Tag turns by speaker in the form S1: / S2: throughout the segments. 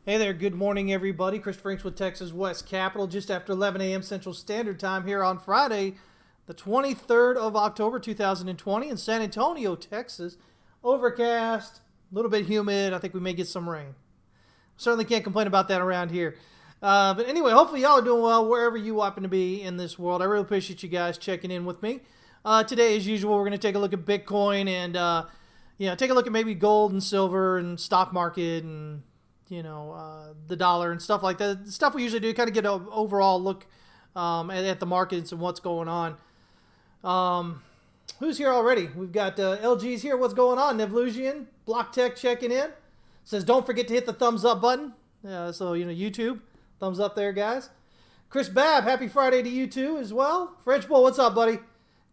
S1: Hey there, good morning everybody. Chris Franks with Texas West Capital, just after 11 a.m. Central Standard Time here on Friday, the 23rd of October 2020 in San Antonio, Texas. Overcast, a little bit humid. I think we may get some rain. Certainly can't complain about that around here. But anyway, hopefully y'all are doing well wherever you happen to be in this world. I really appreciate you guys checking in with me. Today, as usual, we're going to take a look at Bitcoin and take a look at maybe gold and silver and stock market and the dollar and stuff like that. The stuff we usually do, kind of get an overall look at the markets and what's going on. Who's here already? We've got LG's here. What's going on? Nevlusian, Block Tech checking in. Says, don't forget to hit the thumbs up button. YouTube, thumbs up there, guys. Chris Babb, happy Friday to you too as well. French Bull, what's up, buddy?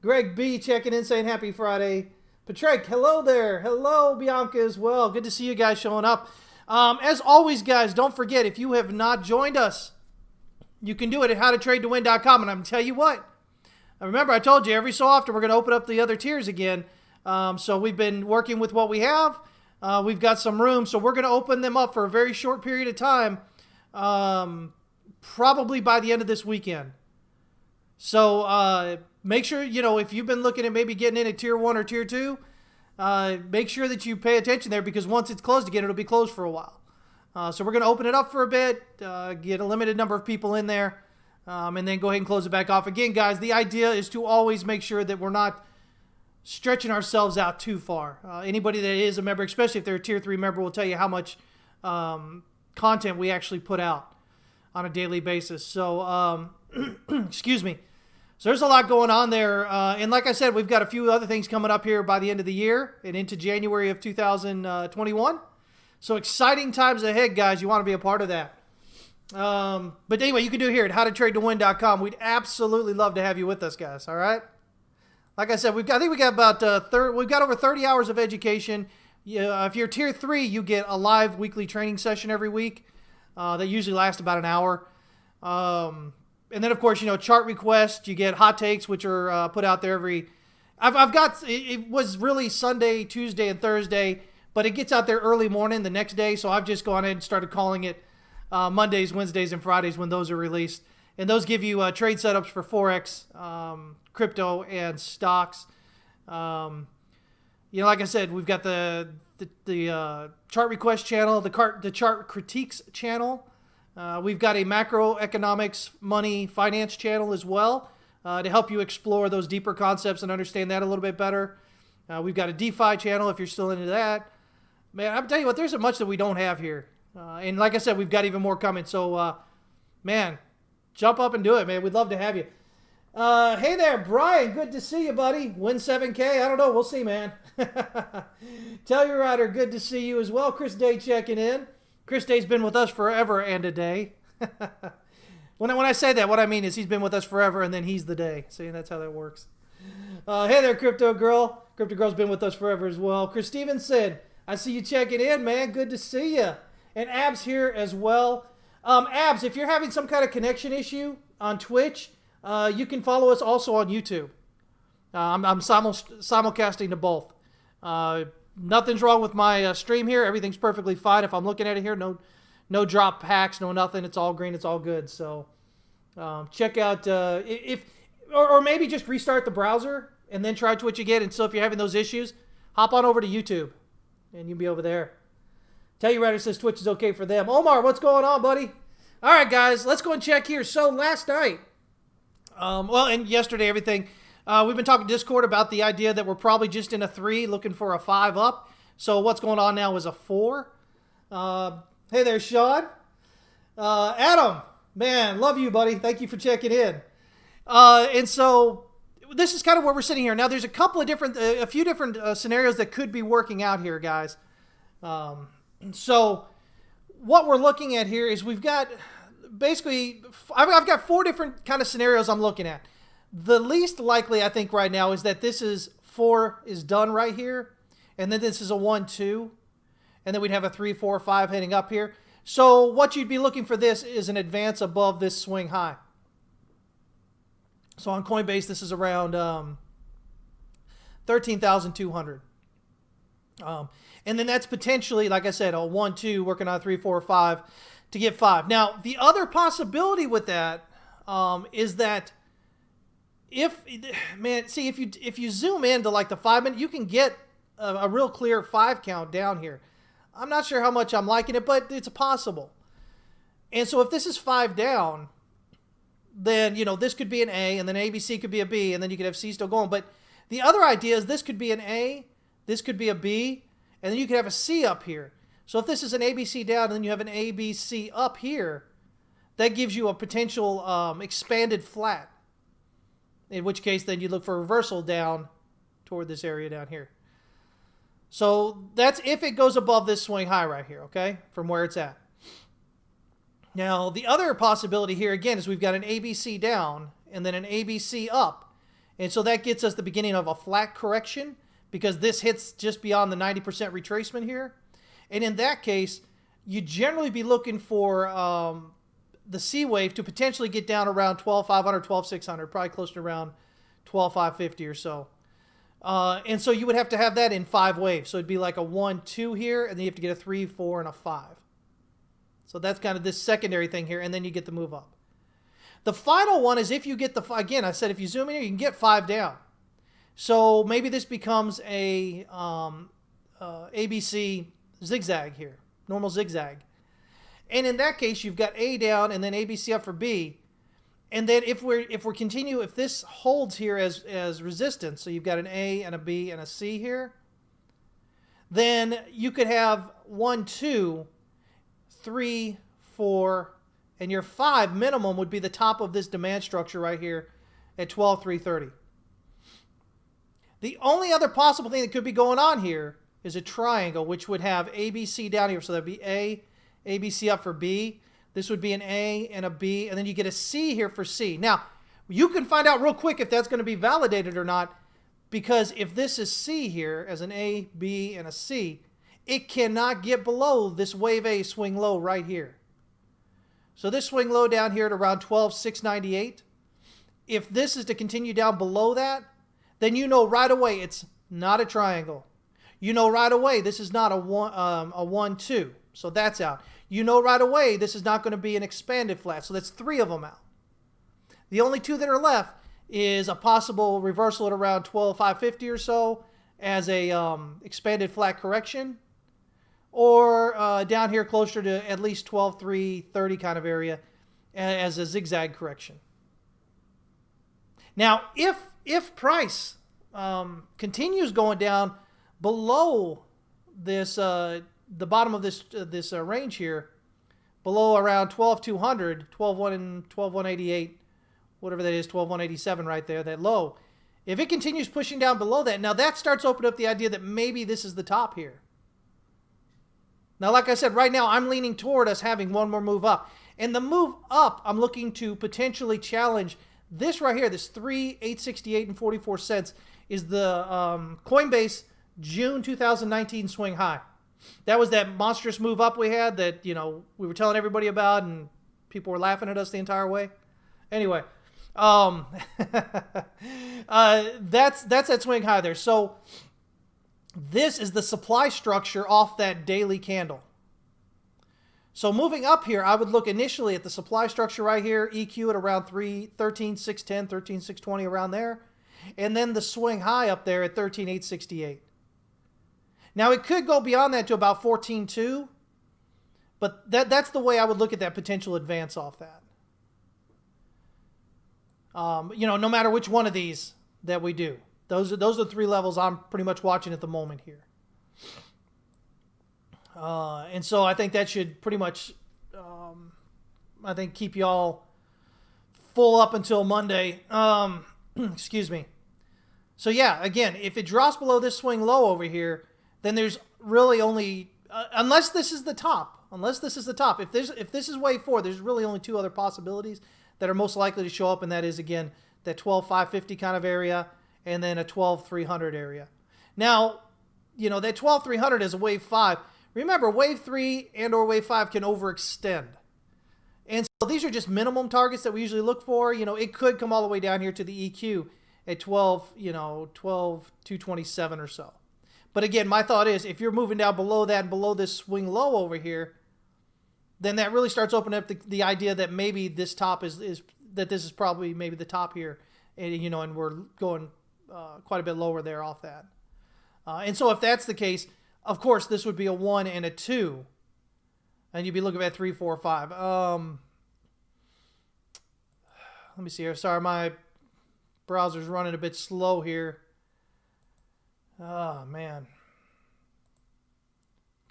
S1: Greg B checking in, saying happy Friday. Patrick, hello there. Hello, Bianca as well. Good to see you guys showing up. As always, guys, don't forget, if you have not joined us, you can do it at howtotradetowin.com. And I'm going to tell you what, remember I told you every so often we're going to open up the other tiers again. So we've been working with what we have. We've got some room, so we're going to open them up for a very short period of time, probably by the end of this weekend. So make sure, if you've been looking at maybe getting in at tier 1 or tier 2, make sure that you pay attention there, because once it's closed again, it'll be closed for a while. So we're going to open it up for a bit, get a limited number of people in there, and then go ahead and close it back off. Again, guys, the idea is to always make sure that we're not stretching ourselves out too far. Anybody that is a member, especially if they're a tier 3 member, will tell you how much content we actually put out on a daily basis. So, excuse me. So there's a lot going on there. And like I said, we've got a few other things coming up here by the end of the year and into January of 2021. So exciting times ahead, guys. You want to be a part of that. But anyway, you can do it here at howtotradetowin.com. We'd absolutely love to have you with us, guys. All right. Like I said, I think we got about we've got over 30 hours of education. If you're tier 3, you get a live weekly training session every week. That usually lasts about an hour. And then, of course, chart requests. You get hot takes, which are put out there every... it was really Sunday, Tuesday, and Thursday, but it gets out there early morning the next day, so I've just gone ahead and started calling it Mondays, Wednesdays, and Fridays when those are released. And those give you trade setups for Forex, crypto, and stocks. Like I said, we've got the chart request channel, the chart critiques channel. We've got a macroeconomics, money, finance channel as well to help you explore those deeper concepts and understand that a little bit better. We've got a DeFi channel if you're still into that. Man, I'm telling you what, there's so much that we don't have here. And like I said, we've got even more coming. So, man, jump up and do it, man. We'd love to have you. Hey there, Brian. Good to see you, buddy. Win 7K. I don't know. We'll see, man. Telluride, good to see you as well. Chris Day checking in. Chris Day's been with us forever and a day. When I say that, what I mean is he's been with us forever and then he's the day. See, that's how that works. Hey there, Crypto Girl. Crypto Girl's been with us forever as well. Chris Stevenson, I see you checking in, man. Good to see you. And Abs here as well. Abs, if you're having some kind of connection issue on Twitch, you can follow us also on YouTube. I'm simulcasting to both. Nothing's wrong with my stream here. Everything's perfectly fine. If I'm looking at it here, no drop packs, no nothing. It's all green. It's all good. So check out or maybe just restart the browser and then try Twitch again. And so if you're having those issues, hop on over to YouTube and you'll be over there. Telluride says Twitch is okay for them. Omar, what's going on, buddy? All right, guys, let's go and check here. So last night, and yesterday, everything. We've been talking Discord about the idea that we're probably just in a 3 looking for a 5 up. So what's going on now is a 4. Hey there, Sean. Adam, man, love you, buddy. Thank you for checking in. And so this is kind of where we're sitting here. Now, there's a few different scenarios that could be working out here, guys. So what we're looking at here is we've got basically, I've got 4 different kind of scenarios I'm looking at. The least likely, I think, right now is that this is 4 is done right here. And then this is a 1, 2. And then we'd have a 3, 4, 5 heading up here. So what you'd be looking for this is an advance above this swing high. So on Coinbase, this is around 13,200. Um, and then that's potentially, like I said, a 1, 2, working on 3, 4, 5 to get 5. Now, the other possibility with that is that if you zoom into like the 5 minute, you can get a real clear 5 count down here. I'm not sure how much I'm liking it, but it's possible. And so if this is 5 down, then, this could be an A, and then ABC could be a B, and then you could have C still going. But the other idea is this could be an A, this could be a B, and then you could have a C up here. So if this is an ABC down, and then you have an ABC up here, that gives you a potential expanded flat. In which case, then you look for a reversal down toward this area down here. So that's if it goes above this swing high right here, okay, from where it's at. Now, the other possibility here, again, is we've got an ABC down and then an ABC up. And so that gets us the beginning of a flat correction because this hits just beyond the 90% retracement here. And in that case, you generally be looking for the C wave to potentially get down around 12,500, 12,600, probably closer to around 12,550 or so. And so you would have to have that in 5 waves. So it'd be like a 1, 2 here, and then you have to get a 3, 4, and a 5. So that's kind of this secondary thing here, and then you get the move up. The final one is if you get again, I said if you zoom in here, you can get 5 down. So maybe this becomes a ABC zigzag here, normal zigzag. And in that case, you've got A down and then ABC up for B. And then if this holds here as resistance, so you've got an A and a B and a C here, then you could have 1, 2, 3, 4, and your 5 minimum would be the top of this demand structure right here at 12,330. The only other possible thing that could be going on here is a triangle, which would have ABC down here. So that'd be A, ABC up for B. This would be an A and a B, and then you get a C here for C. Now, you can find out real quick if that's going to be validated or not, because if this is C here as an A, B, and a C, it cannot get below this wave A swing low right here. So this swing low down here at around 12,698. If this is to continue down below that, then you know right away it's not a triangle. You know right away this is not a 1, 2. So that's out. You know right away this is not going to be an expanded flat. So that's 3 of them out. The only 2 that are left is a possible reversal at around 12,550 or so as a expanded flat correction, or down here closer to at least 12,330 kind of area as a zigzag correction. Now, if price continues going down below this the bottom of this range here, below around 12,200, 12,188, whatever that is, 12,187 right there, that low. If it continues pushing down below that, now that starts opening up the idea that maybe this is the top here. Now, like I said, right now I'm leaning toward us having one more move up. And the move up, I'm looking to potentially challenge this right here, this 3,868 and 44 cents is the Coinbase June 2019 swing high. That was that monstrous move up we had that, we were telling everybody about and people were laughing at us the entire way. Anyway, that's that swing high there. So this is the supply structure off that daily candle. So moving up here, I would look initially at the supply structure right here, EQ at around 13,610, 13,620 around there, and then the swing high up there at 13,868. Now, it could go beyond that to about 14.2, but that's the way I would look at that potential advance off that. No matter which one of these that we do. Those are the 3 levels I'm pretty much watching at the moment here. And so I think that should pretty much, keep y'all full up until Monday. Excuse me. So yeah, again, if it drops below this swing low over here, then there's really only, unless this is the top, if this is wave 4, there's really only 2 other possibilities that are most likely to show up, and that is, again, that 12,550 kind of area, and then a 12,300 area. Now, that 12,300 is a wave 5. Remember, wave 3 and or wave 5 can overextend. And so these are just minimum targets that we usually look for. It could come all the way down here to the EQ at 12,227 or so. But again, my thought is if you're moving down below that and below this swing low over here, then that really starts opening up the idea that maybe this top is that this is probably maybe the top here, and and we're going quite a bit lower there off that. And so if that's the case, of course this would be a 1 and a 2, and you'd be looking at 3, 4, 5. Let me see here. Sorry, my browser's running a bit slow here. Oh man,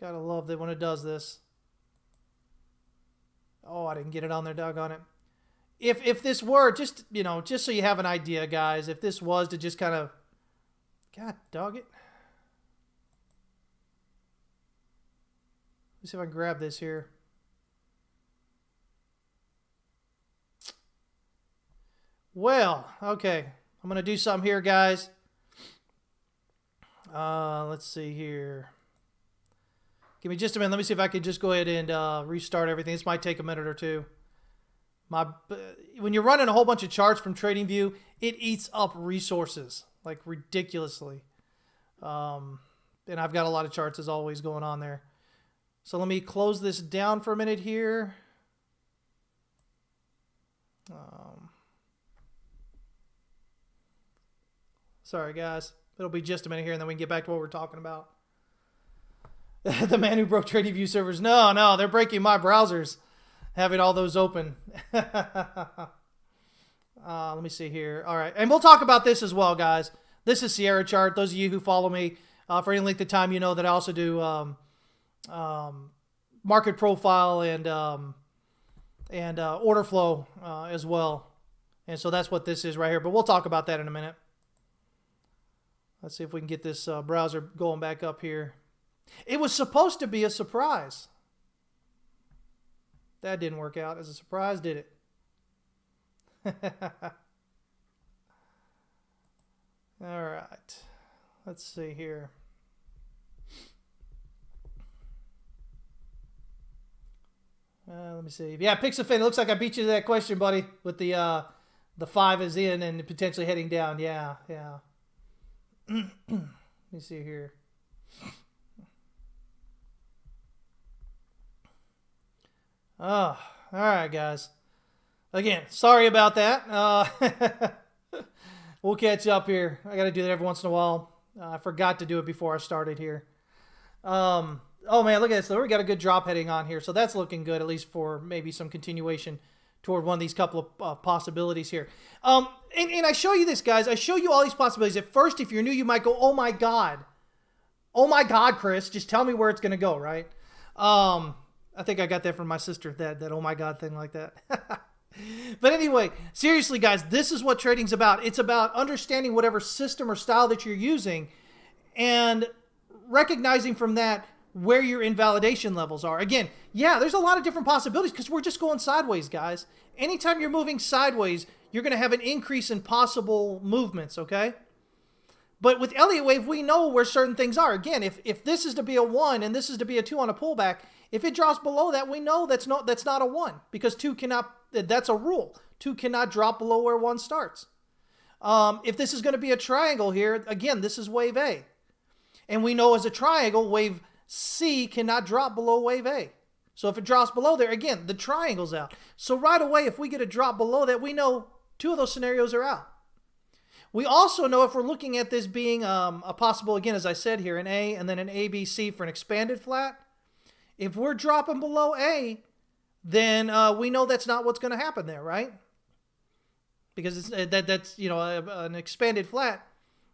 S1: gotta love that when it does this. Oh, I didn't get it on there, doggone it. If this were just so you have an idea, guys, if this was to just kind of, God dog it. Let's see if I can grab this here. Well, okay. I'm going to do something here, guys. Let's see here. Give me just a minute. Let me see if I can just go ahead and restart everything. This might take a minute or two. When you're running a whole bunch of charts from TradingView, it eats up resources like ridiculously. And I've got a lot of charts as always going on there. So let me close this down for a minute here. Sorry, guys. It'll be just a minute here, and then we can get back to what we're talking about. The man who broke TradingView servers. No, they're breaking my browsers, having all those open. Let me see here. All right, and we'll talk about this as well, guys. This is Sierra Chart. Those of you who follow me for any length of time, you know that I also do market profile and order flow as well. And so that's what this is right here. But we'll talk about that in a minute. Let's see if we can get this browser going back up here. It was supposed to be a surprise. That didn't work out as a surprise, did it? All right. Let's see here. Let me see. Yeah, Pixafin. It looks like I beat you to that question, buddy, with the 5 is in and potentially heading down. Yeah. Let me see here. Oh, all right, guys. Again, sorry about that. We'll catch up here. I got to do that every once in a while. I forgot to do it before I started here. Oh, man, look at this. We got a good drop heading on here. So that's looking good, at least for maybe some continuation toward one of these couple of possibilities here. And I show you this, guys. I show you all these possibilities. At first, if you're new, you might go, oh, my God. Oh, my God, Chris. Just tell me where it's going to go, right? I think I got that from my sister, that oh, my God thing like that. But anyway, seriously, guys, this is what trading's about. It's about understanding whatever system or style that you're using and recognizing from that where your invalidation levels are. Again, yeah, there's a lot of different possibilities because we're just going sideways, guys. Anytime you're moving sideways, you're going to have an increase in possible movements, okay? But with Elliott Wave, we know where certain things are. Again, if this is to be a 1 and this is to be a 2 on a pullback, if it drops below that, we know that's not a 1 because 2 cannot, that's a rule. 2 cannot drop below where 1 starts. If this is going to be a triangle here, again, this is wave A. And we know as a triangle, wave C cannot drop below wave A. So if it drops below there, again, the triangle's out. So right away, if we get a drop below that, we know 2 of those scenarios are out. We also know if we're looking at this being a possible, again, as I said here, an A and then an ABC for an expanded flat, if we're dropping below A, then we know that's not what's going to happen there, right? Because that's an expanded flat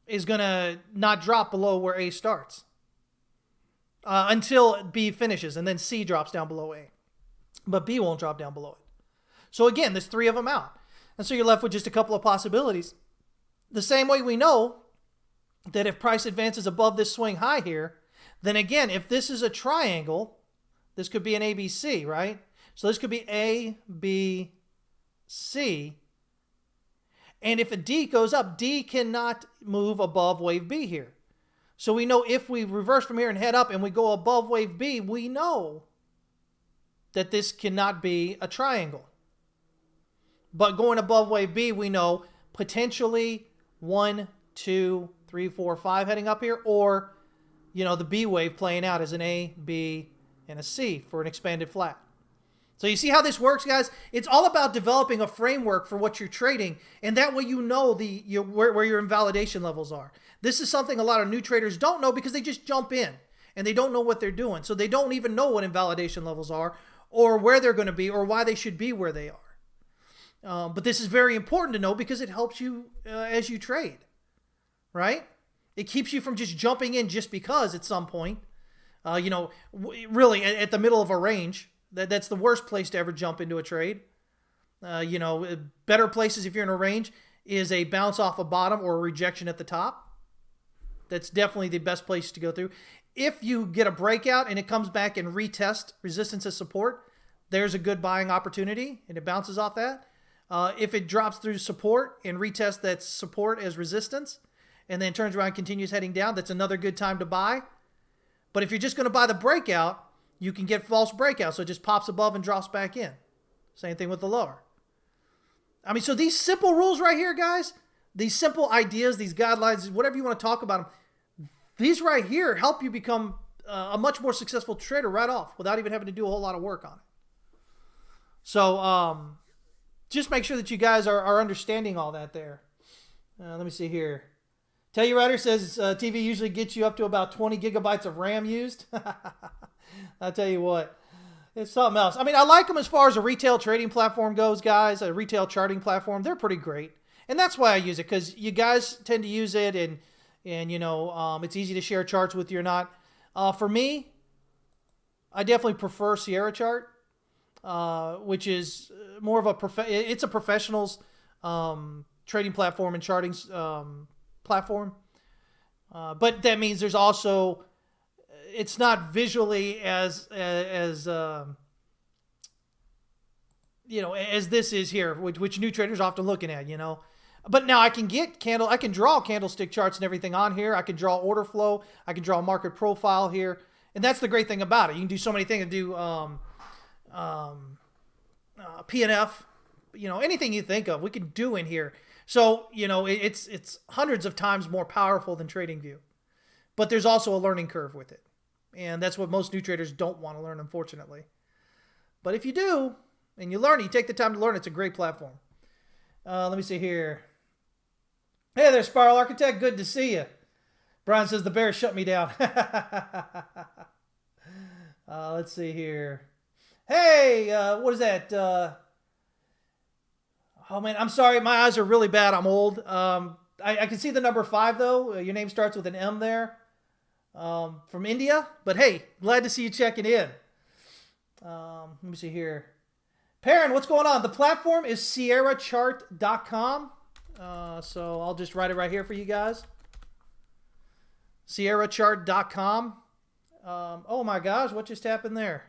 S1: is going to not drop below where A starts until B finishes, and then C drops down below A. But B won't drop down below it. So again, there's 3 of them out. And so you're left with just a couple of possibilities. The same way we know that if price advances above this swing high here, then again, if this is a triangle, this could be an ABC, right? So this could be A, B, C. And if a D goes up, D cannot move above wave B here. So we know if we reverse from here and head up and we go above wave B, we know that this cannot be a triangle. But going above wave B, we know potentially 1, 2, 3, 4, 5 heading up here, or you know, the B wave playing out as an A, B, and a C for an expanded flat. So you see how this works, guys? It's all about developing a framework for what you're trading, and that way you know where your invalidation levels are. This is something a lot of new traders don't know because they just jump in, and they don't know what they're doing. So they don't even know what invalidation levels are, or where they're going to be, or why they should be where they are. But this is very important to know because it helps you as you trade, right? It keeps you from just jumping in just because at some point, you know, really at the middle of a range. That's the worst place to ever jump into a trade. You know, better places if you're in a range is a bounce off a bottom or a rejection at the top. That's definitely the best place to go through. If you get a breakout and it comes back and retest resistance as support, there's a good buying opportunity and it bounces off that. If it drops through support and retests that support as resistance and then turns around and continues heading down, that's another good time to buy. But if you're just going to buy the breakout, you can get false breakouts, so it just pops above and drops back in. Same thing with the lower. I mean, so these simple rules right here, guys, these simple ideas, these guidelines, whatever you want to talk about them, these right here help you become a much more successful trader right off without even having to do a whole lot of work on it. So just make sure that you guys are understanding all that there. Let me see here. Telluride says TV usually gets you up to about 20 gigabytes of RAM used. I'll tell you what, it's something else. I mean, I like them as far as a retail trading platform goes, guys, a retail charting platform. They're pretty great. And that's why I use it, because you guys tend to use it, and you know, it's easy to share charts with you or not. For me, I definitely prefer Sierra Chart, which is more of it's a professionals trading platform and charting platform. But that means there's also, it's not visually as you know, as this is here, which new traders are often looking at, you know. But now I can draw candlestick charts and everything on here. I can draw order flow. I can draw a market profile here. And that's the great thing about it. You can do so many things. Do PNF, you know, anything you think of, we can do in here. So, you know, it's hundreds of times more powerful than TradingView. But there's also a learning curve with it. And that's what most new traders don't want to learn, unfortunately. But if you do, and you learn, you take the time to learn, it's a great platform. Let me see here. Hey there, Spiral Architect. Good to see you. Brian says the bear shut me down. Let's see here. Hey, what is that? Oh, man, I'm sorry. My eyes are really bad. I'm old. I can see the number 5, though. Your name starts with an M there. From India. But, hey, glad to see you checking in. Let me see here. Perrin, what's going on? The platform is sierrachart.com. So I'll just write it right here for you guys. sierrachart.com. Oh, my gosh. What just happened there?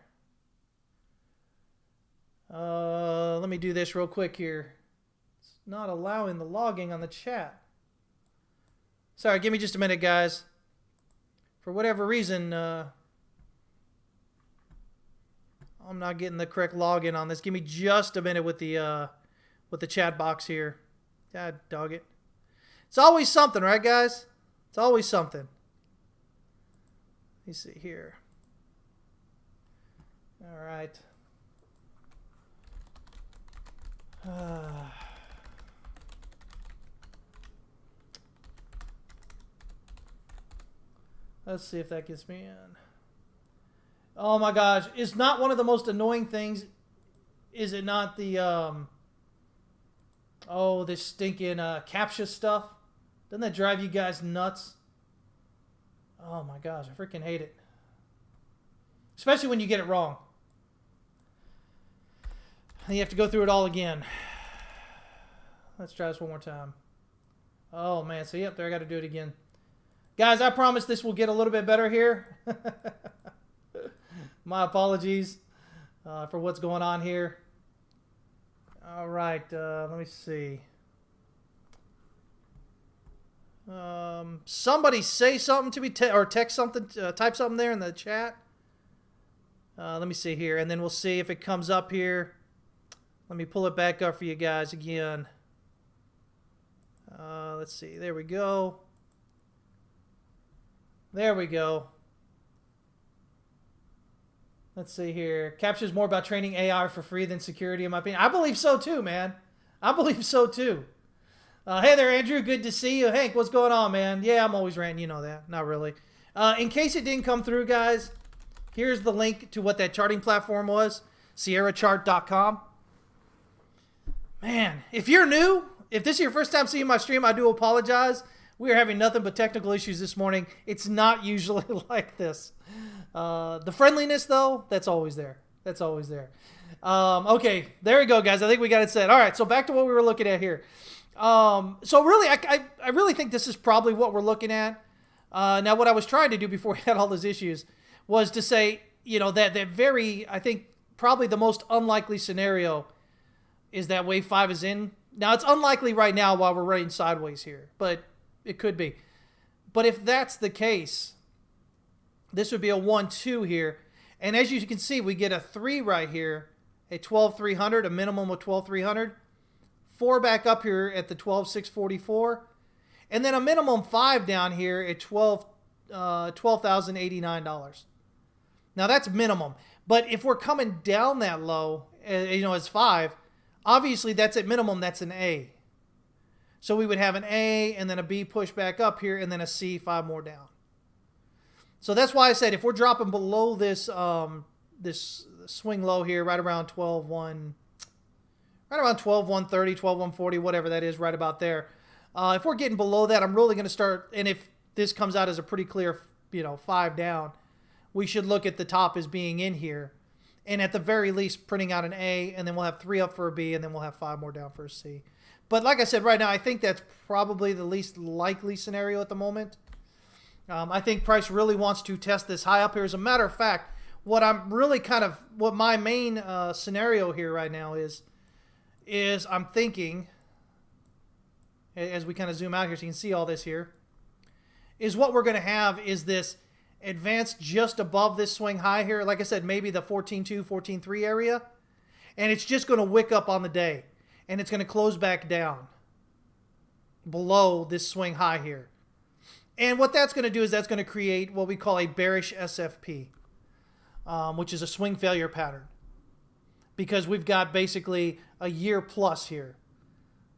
S1: Let me do this real quick here. It's not allowing the logging on the chat. Sorry, give me just a minute, guys. For whatever reason, I'm not getting the correct login on this. Give me just a minute with the chat box here. God dog it. It's always something, right, guys? It's always something. Let me see here. All right. Let's see if that gets me in. Oh my gosh. It's not one of the most annoying things. Is it not the, this stinking CAPTCHA stuff? Doesn't that drive you guys nuts? Oh my gosh. I freaking hate it. Especially when you get it wrong. And you have to go through it all again. Let's try this one more time. Oh man. So yep, there I got to do it again. Guys, I promise this will get a little bit better here. My apologies for what's going on here. All right, let me see. Somebody say something to me, or text something, type something there in the chat. Let me see here, and then we'll see if it comes up here. Let me pull it back up for you guys again. Let's see. There we go. There we go. Let's see here. Captures more about training AI for free than security, in my opinion. I believe so too, man. I believe so too. Hey there, Andrew. Good to see you. Hank, what's going on, man? Yeah, I'm always ranting. You know that. Not really. In case it didn't come through, guys, here's the link to what that charting platform was. SierraChart.com. Man, if you're new, if this is your first time seeing my stream, I do apologize. We are having nothing but technical issues this morning. It's not usually like this. The friendliness, though, that's always there. That's always there. Okay, there we go, guys. I think we got it set. All right, so back to what we were looking at here. So really, I really think this is probably what we're looking at. Now, what I was trying to do before we had all those issues was to say, that very, I think, probably the most unlikely scenario is that wave 5 is in. Now, it's unlikely right now while we're running sideways here, but it could be. But if that's the case, this would be a 1-2 here. And as you can see, we get a 3 right here at 12,300, a minimum of 12,300. 4 back up here at the 12,644. And then a minimum 5 down here at $12,089. Now, that's minimum. But if we're coming down that low, as 5, obviously that's at minimum, that's an A. So we would have an A and then a B push back up here and then a C 5 more down. So that's why I said if we're dropping below this this swing low here, right around 12,130, 12,140, whatever that is, right about there. If we're getting below that, I'm really going to start, and if this comes out as a pretty clear, 5 down, we should look at the top as being in here. And at the very least, printing out an A, and then we'll have 3 up for a B, and then we'll have 5 more down for a C. But like I said, right now, I think that's probably the least likely scenario at the moment. I think price really wants to test this high up here. As a matter of fact, what my main scenario here right now is I'm thinking, as we kind of zoom out here so you can see all this here, is what we're going to have is this advance just above this swing high here. Like I said, maybe the 14.2, 14.3 area. And it's just going to wick up on the day. And it's going to close back down below this swing high here. And what that's going to do is that's going to create what we call a bearish SFP, which is a swing failure pattern. Because we've got basically a year plus here.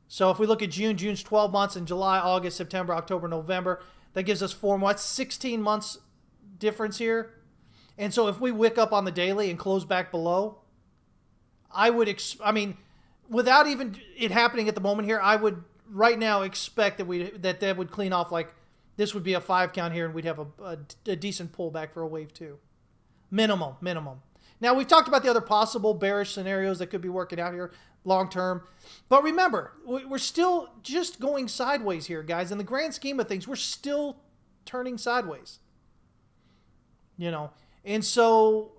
S1: So if we look at June, June's 12 months, and July, August, September, October, November, that gives us 4 months, 16 months difference here. And so if we wick up on the daily and close back below, without even it happening at the moment here, I would right now expect that would clean off, like this would be a 5 count here and we'd have a decent pullback for a wave 2. Minimum. Now, we've talked about the other possible bearish scenarios that could be working out here long term. But remember, we're still just going sideways here, guys. In the grand scheme of things, we're still turning sideways. And so,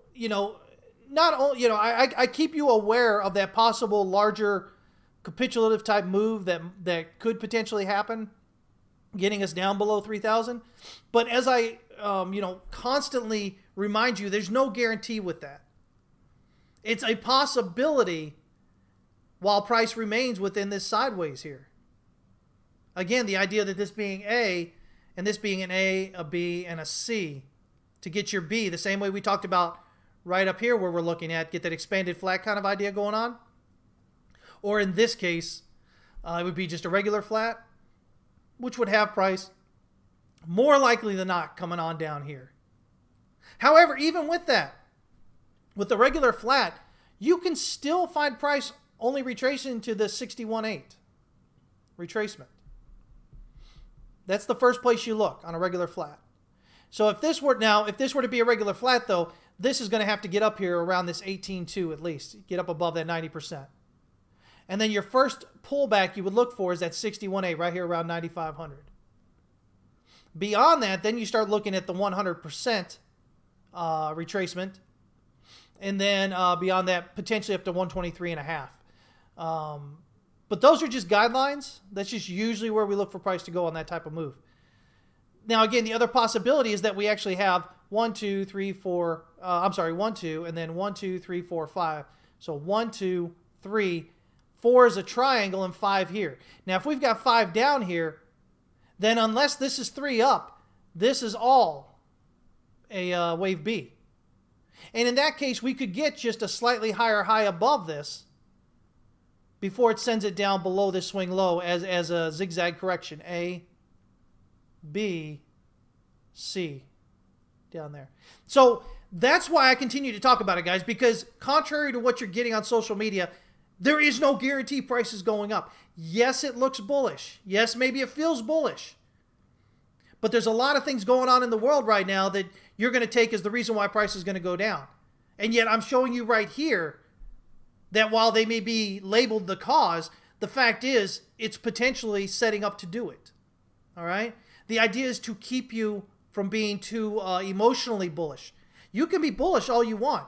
S1: not only, I keep you aware of that possible larger capitulative type move that could potentially happen, getting us down below 3,000. But as I, constantly remind you, there's no guarantee with that. It's a possibility while price remains within this sideways here. Again, the idea that this being A and this being an A, a B, and a C to get your B, the same way we talked about right up here where we're looking at, get that expanded flat kind of idea going on. Or in this case, it would be just a regular flat, which would have price more likely than not coming on down here. However, even with that, with the regular flat, you can still find price only retracing to the 61.8 retracement. That's the first place you look on a regular flat. So if this were to be a regular flat, though, this is going to have to get up here around this 18.2 at least, get up above that 90%. And then your first pullback you would look for is that 61.8 right here around 9,500. Beyond that, then you start looking at the 100% retracement. And then beyond that, potentially up to 123.5. But those are just guidelines. That's just usually where we look for price to go on that type of move. Now, again, the other possibility is that we actually have 1, 2, 3, 4. 1, 2, and then 1, 2, 3, 4, 5. So 1, 2, 3, 4 is a triangle, and 5 here. Now, if we've got 5 down here, then unless this is 3 up, This is all a wave B. And in that case, we could get just a slightly higher high above this before it sends it down below this swing low as a zigzag correction. A, B, C, down there. So that's why I continue to talk about it, guys, because contrary to what you're getting on social media, there is no guarantee prices going up. Yes, it looks bullish. Yes, maybe it feels bullish. But there's a lot of things going on in the world right now that you're going to take as the reason why price is going to go down. And yet I'm showing you right here that while they may be labeled the cause, the fact is it's potentially setting up to do it. All right? The idea is to keep you from being too emotionally bullish. You can be bullish all you want.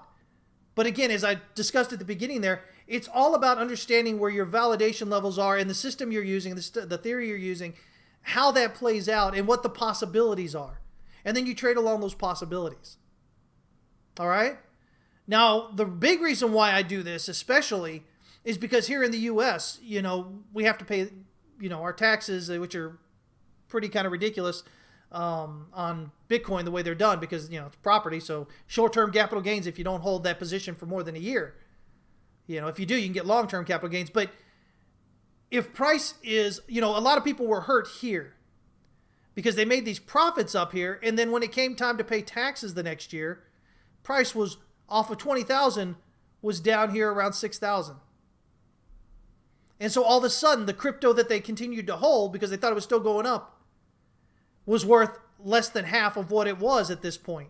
S1: But again, as I discussed at the beginning there, it's all about understanding where your validation levels are in the system you're using, the theory you're using, how that plays out, and what the possibilities are. And then you trade along those possibilities. All right? Now, the big reason why I do this especially is because here in the U.S., we have to pay, our taxes, which are pretty kind of ridiculous on Bitcoin the way they're done because, it's property. So short-term capital gains if you don't hold that position for more than a year. If you do, you can get long-term capital gains. But if price is, a lot of people were hurt here because they made these profits up here. And then when it came time to pay taxes the next year, price was off of 20,000 was down here around 6,000. And so all of a sudden, the crypto that they continued to hold because they thought it was still going up was worth less than half of what it was at this point.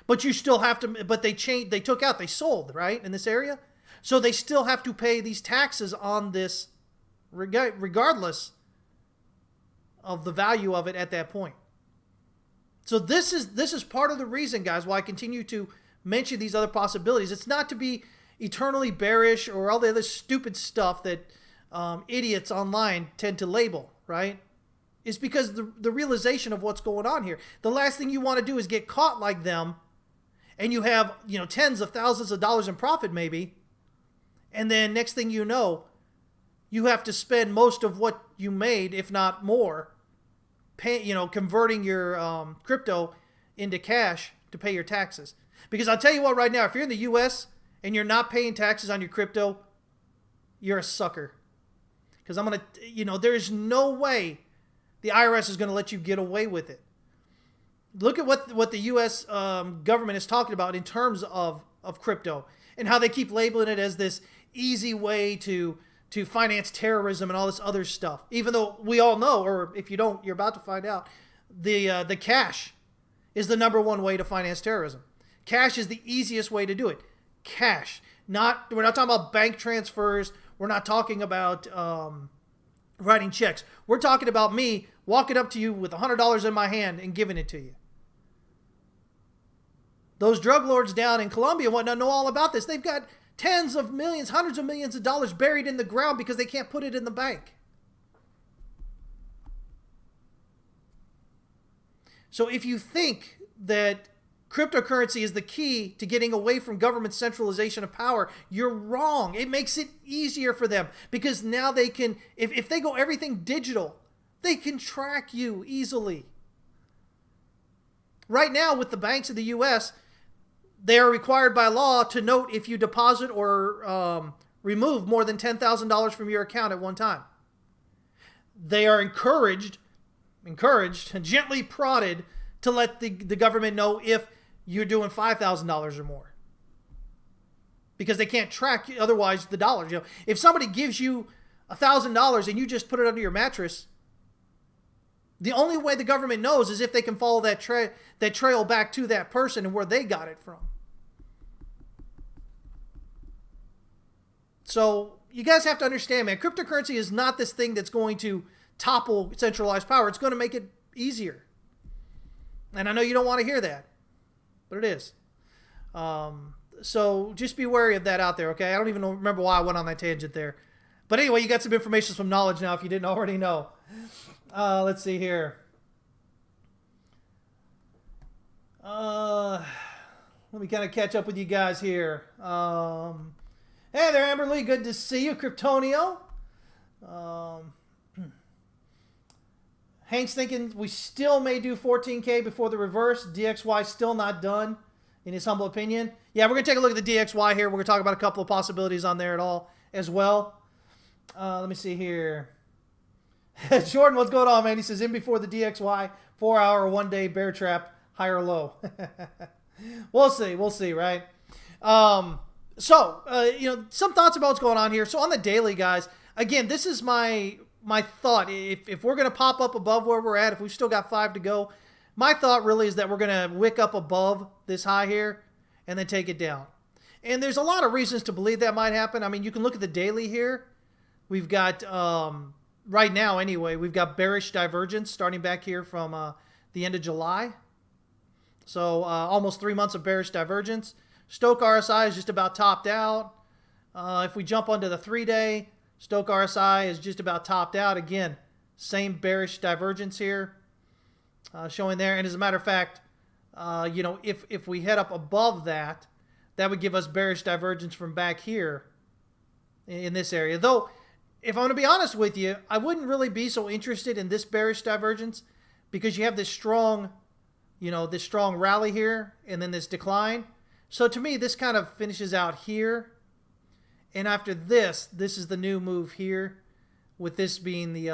S1: But you still have to, but they sold, right, in this area. So they still have to pay these taxes on this regardless of the value of it at that point. So this is part of the reason, guys, why I continue to mention these other possibilities. It's not to be eternally bearish or all the other stupid stuff that idiots online tend to label, right? It's because the realization of what's going on here. The last thing you want to do is get caught like them and you have, tens of thousands of dollars in profit maybe, and then next thing you know, you have to spend most of what you made, if not more, converting your crypto into cash to pay your taxes. Because I'll tell you what right now, if you're in the U.S. and you're not paying taxes on your crypto, you're a sucker. Because there's no way the IRS is going to let you get away with it. Look at what the U.S. Government is talking about in terms of crypto and how they keep labeling it as this easy way to finance terrorism and all this other stuff. Even though we all know, or if you don't, you're about to find out, the cash is the number one way to finance terrorism. Cash is the easiest way to do it. Cash. We're not talking about bank transfers. We're not talking about writing checks. We're talking about me walking up to you with $100 in my hand and giving it to you. Those drug lords down in Colombia and whatnot know all about this. They've got tens of millions, hundreds of millions of dollars buried in the ground because they can't put it in the bank. So if you think that cryptocurrency is the key to getting away from government centralization of power, you're wrong. It makes it easier for them because now they can, if they go everything digital, they can track you easily. Right now with the banks of the U.S., they are required by law to note if you deposit or remove more than $10,000 from your account at one time. They are encouraged and gently prodded to let the government know if you're doing $5,000 or more. Because they can't track otherwise the dollars. If somebody gives you $1,000 and you just put it under your mattress, the only way the government knows is if they can follow that trail back to that person and where they got it from. So you guys have to understand, man, cryptocurrency is not this thing that's going to topple centralized power. It's going to make it easier. And I know you don't want to hear that, but it is. So just be wary of that out there, okay? I don't even remember why I went on that tangent there. But anyway, you got some information, some knowledge now if you didn't already know. Let's see here. Let me kind of catch up with you guys here. Hey there, Amberly. Good to see you, Kryptonio. Hank's thinking we still may do 14K before the reverse. DXY still not done, in his humble opinion. Yeah, we're going to take a look at the DXY here. We're going to talk about a couple of possibilities on there at all as well. Let me see here. Jordan, what's going on, man? He says, in before the DXY, 4-hour, 1-day bear trap, high or low. We'll see, right? Some thoughts about what's going on here. So on the daily, guys, again, this is my thought. If we're going to pop up above where we're at, if we've still got 5 to go, my thought really is that we're going to wick up above this high here and then take it down. And there's a lot of reasons to believe that might happen. I mean, you can look at the daily here. We've got, right now anyway, we've got bearish divergence starting back here from the end of July. So almost 3 months of bearish divergence. Stochc RSI is just about topped out. If we jump onto the 3-day, Stochc RSI is just about topped out. Again, same bearish divergence here showing there. And as a matter of fact, if we head up above that, that would give us bearish divergence from back here in this area. Though, if I'm going to be honest with you, I wouldn't really be so interested in this bearish divergence because you have this strong, this strong rally here and then this decline. So to me, this kind of finishes out here. And after this is the new move here, with this being the,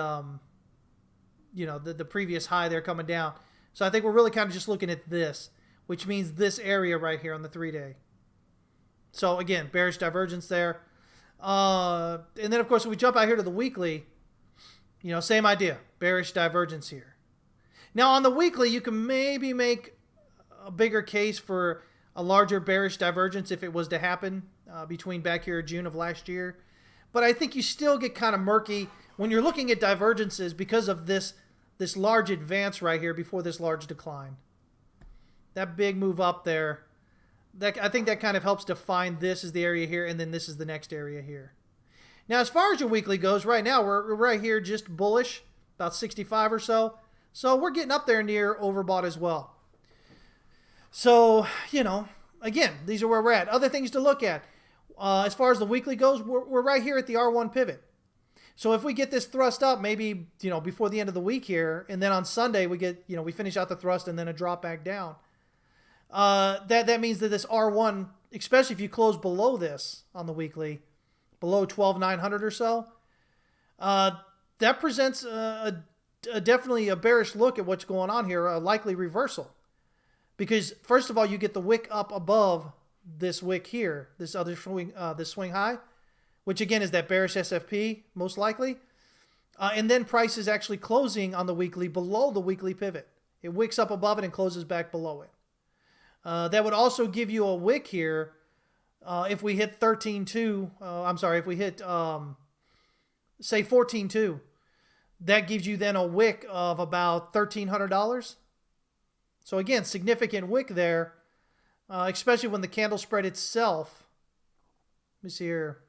S1: the previous high there coming down. So I think we're really kind of just looking at this, which means this area right here on the 3-day. So again, bearish divergence there. And then, of course, if we jump out here to the weekly, same idea, bearish divergence here. Now, on the weekly, you can maybe make a bigger case for a larger bearish divergence if it was to happen between back here in June of last year. But I think you still get kind of murky when you're looking at divergences because of this large advance right here before this large decline. That big move up there, I think that kind of helps define this as the area here, and then this is the next area here. Now, as far as your weekly goes, right now we're right here just bullish, about 65 or so. So we're getting up there near overbought as well. So, again, these are where we're at. Other things to look at. As far as the weekly goes, we're right here at the R1 pivot. So if we get this thrust up, maybe, before the end of the week here, and then on Sunday we get, we finish out the thrust and then a drop back down. That means that this R1, especially if you close below this on the weekly, below 12,900 or so, that presents definitely a bearish look at what's going on here, a likely reversal. Because first of all, you get the wick up above this wick here, this other swing high, which again is that bearish SFP most likely. And then price is actually closing on the weekly below the weekly pivot. It wicks up above it and closes back below it. That would also give you a wick here if we hit 13.2. If we hit, say, 14.2. That gives you then a wick of about $1,300. So again, significant wick there, especially when the candle spread itself, let me see here,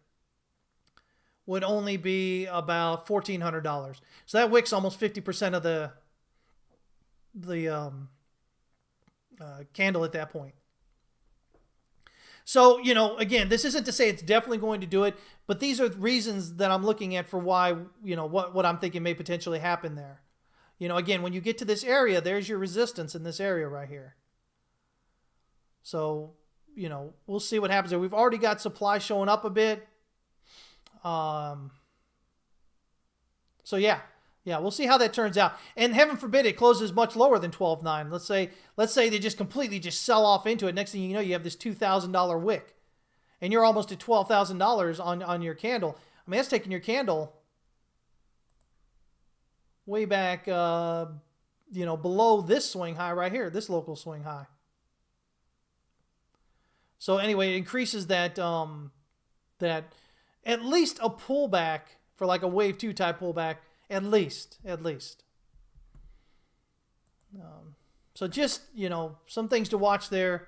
S1: would only be about $1,400. So that wick's almost 50% of the candle at that point. So, again, this isn't to say it's definitely going to do it, but these are reasons that I'm looking at for why, what I'm thinking may potentially happen there. Again, when you get to this area, there's your resistance in this area right here. So, we'll see what happens there. We've already got supply showing up a bit. So, yeah, we'll see how that turns out. And heaven forbid it closes much lower than 12.9. Let's say they just completely just sell off into it. Next thing you know, you have this $2,000 wick, and you're almost at $12,000 on your candle. I mean, that's taking your candle way back, below this swing high right here, this local swing high. So anyway, it increases that at least a pullback for like a wave 2 type pullback. At least. So just, some things to watch there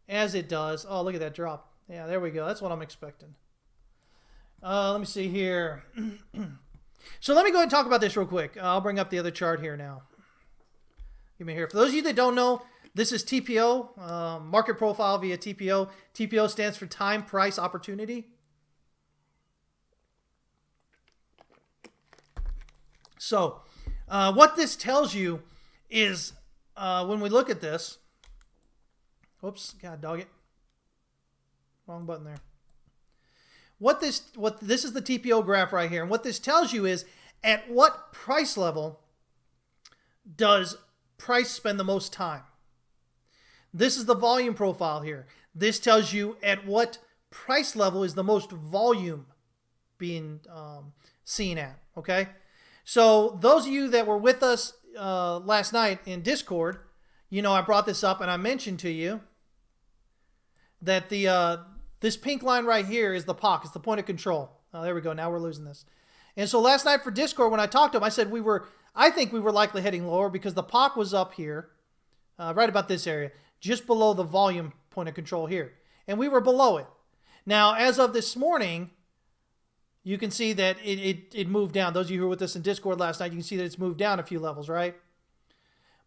S1: as it does. Oh, look at that drop. Yeah, there we go. That's what I'm expecting. Let me see here. So let me go ahead and talk about this real quick. I'll bring up the other chart here now. Give me here. For those of you that don't know, this is TPO, market profile via TPO. TPO stands for time, price, opportunity. So What this tells you is when we look at this, whoops, God dog it, wrong button there. What this is the TPO graph right here, and what this tells you is at what price level does price spend the most time. This is the volume profile here. This tells you at what price level is the most volume being seen at, okay? So those of you that were with us last night in Discord, you know I brought this up and I mentioned to you that this pink line right here is the POC. It's the point of control. Oh, there we go. Now we're losing this. And so last night for Discord, when I talked to him, I said I think we were likely heading lower because the POC was up here, right about this area, just below the volume point of control here. And we were below it. Now, as of this morning, you can see that it moved down. Those of you who were with us in Discord last night, you can see that it's moved down a few levels, right?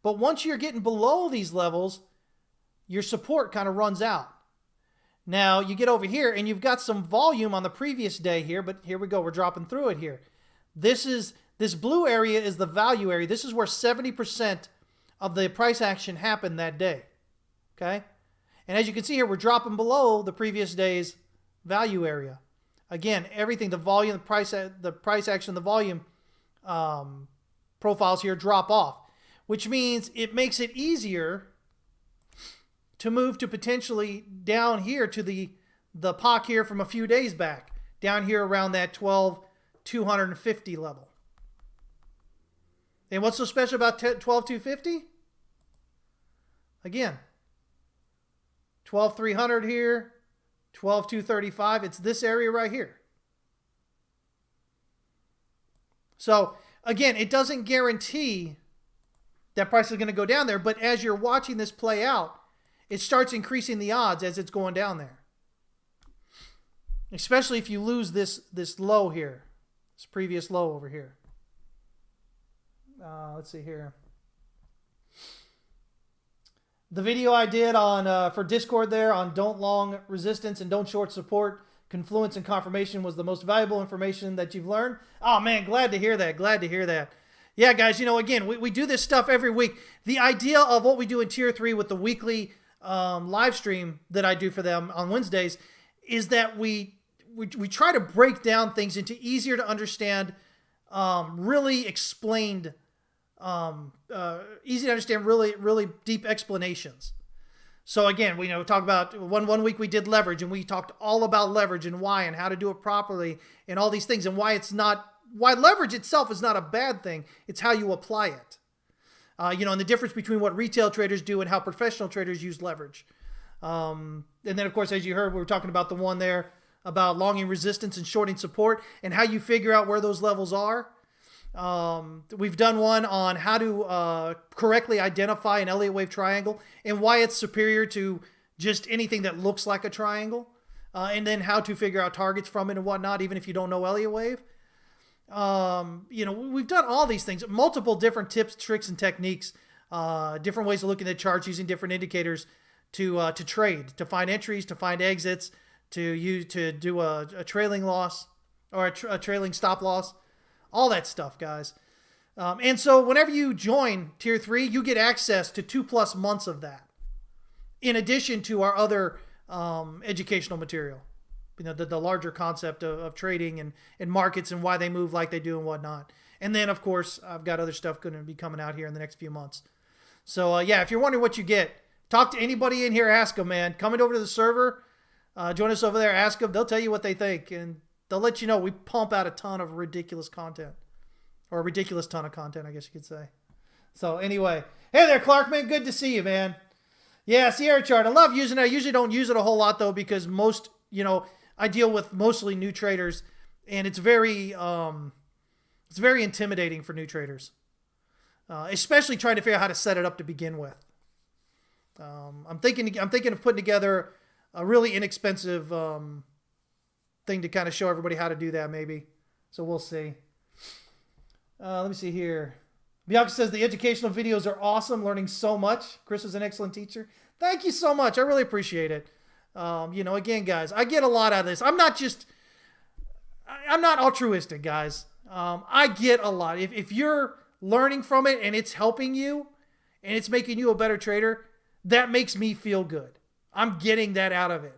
S1: But once you're getting below these levels, your support kind of runs out. Now, you get over here, and you've got some volume on the previous day here, but here we go. We're dropping through it here. This blue area is the value area. This is where 70% of the price action happened that day, okay? And as you can see here, we're dropping below the previous day's value area. Again, everything, the volume, the price action, the volume profiles here drop off, which means it makes it easier to move to potentially down here to the POC here from a few days back, down here around that 12,250 level. And what's so special about 12,250? Again, 12,300 here, 12,235. It's this area right here. So again, it doesn't guarantee that price is going to go down there, but as you're watching this play out, it starts increasing the odds as it's going down there. Especially if you lose this low here, this previous low over here. Let's see here. The video I did on for Discord there on don't long resistance and don't short support, confluence and confirmation was the most valuable information that you've learned. Oh man, glad to hear that. Glad to hear that. Yeah, guys, you know, again, we do this stuff every week. The idea of what we do in Tier 3 with the weekly live stream that I do for them on Wednesdays is that we try to break down things into easier to understand, really explained, easy to understand, really deep explanations. So again, we talk about one week we did leverage, and we talked all about leverage and why and how to do it properly and all these things, and why leverage itself is not a bad thing. It's how you apply it. And the difference between what retail traders do and how professional traders use leverage. And then, of course, as you heard, we were talking about the one there about longing resistance and shorting support and how you figure out where those levels are. We've done one on how to correctly identify an Elliott Wave triangle and why it's superior to just anything that looks like a triangle. And then how to figure out targets from it and whatnot, even if you don't know Elliott Wave. We've done all these things, multiple different tips, tricks, and techniques, different ways of looking at charts using different indicators to trade, to find entries, to find exits, to do a trailing loss or a trailing stop loss, all that stuff, guys. And so whenever you join Tier 3, you get access to 2+ months of that, in addition to our other educational material. The larger concept of trading and markets and why they move like they do and whatnot. And then, of course, I've got other stuff going to be coming out here in the next few months. So, if you're wondering what you get, talk to anybody in here, ask them, man. Come over to the server, join us over there, ask them. They'll tell you what they think, and they'll let you know we pump out a ton of ridiculous content. Or a ridiculous ton of content, I guess you could say. So, anyway. Hey there, Clark, man. Good to see you, man. Yeah, Sierra chart. I love using it. I usually don't use it a whole lot, though, because most, I deal with mostly new traders, and it's very intimidating for new traders, especially trying to figure out how to set it up to begin with. I'm thinking of putting together a really inexpensive thing to kind of show everybody how to do that, maybe. So we'll see. Let me see here. Bianca says the educational videos are awesome. Learning so much. Chris is an excellent teacher. Thank you so much. I really appreciate it. Again, guys, I get a lot out of this. I'm not altruistic, guys. I get a lot. If you're learning from it and it's helping you and it's making you a better trader, that makes me feel good. I'm getting that out of it.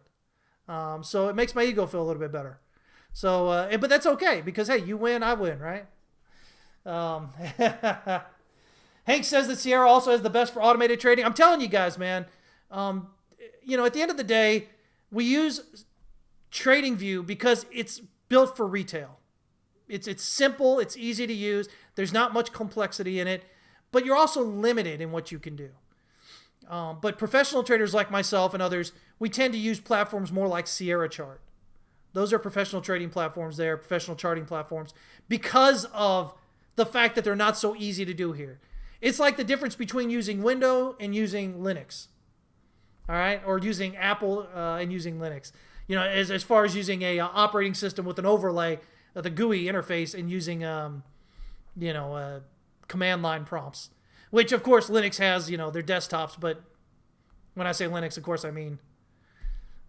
S1: So it makes my ego feel a little bit better. So, but that's okay because, hey, you win, I win, right? Hank says that Sierra also has the best for automated trading. I'm telling you guys, man, at the end of the day, we use TradingView because it's built for retail. It's simple. It's easy to use. There's not much complexity in it, but you're also limited in what you can do. But professional traders like myself and others, we tend to use platforms more like Sierra Chart. Those are professional trading platforms there, professional charting platforms, because of the fact that they're not so easy to do here. It's like the difference between using Windows and using Linux, all right, or using Apple and using Linux. As far as using a operating system with an overlay, the GUI interface, and using command line prompts, which of course Linux has, their desktops. But when I say Linux, of course I mean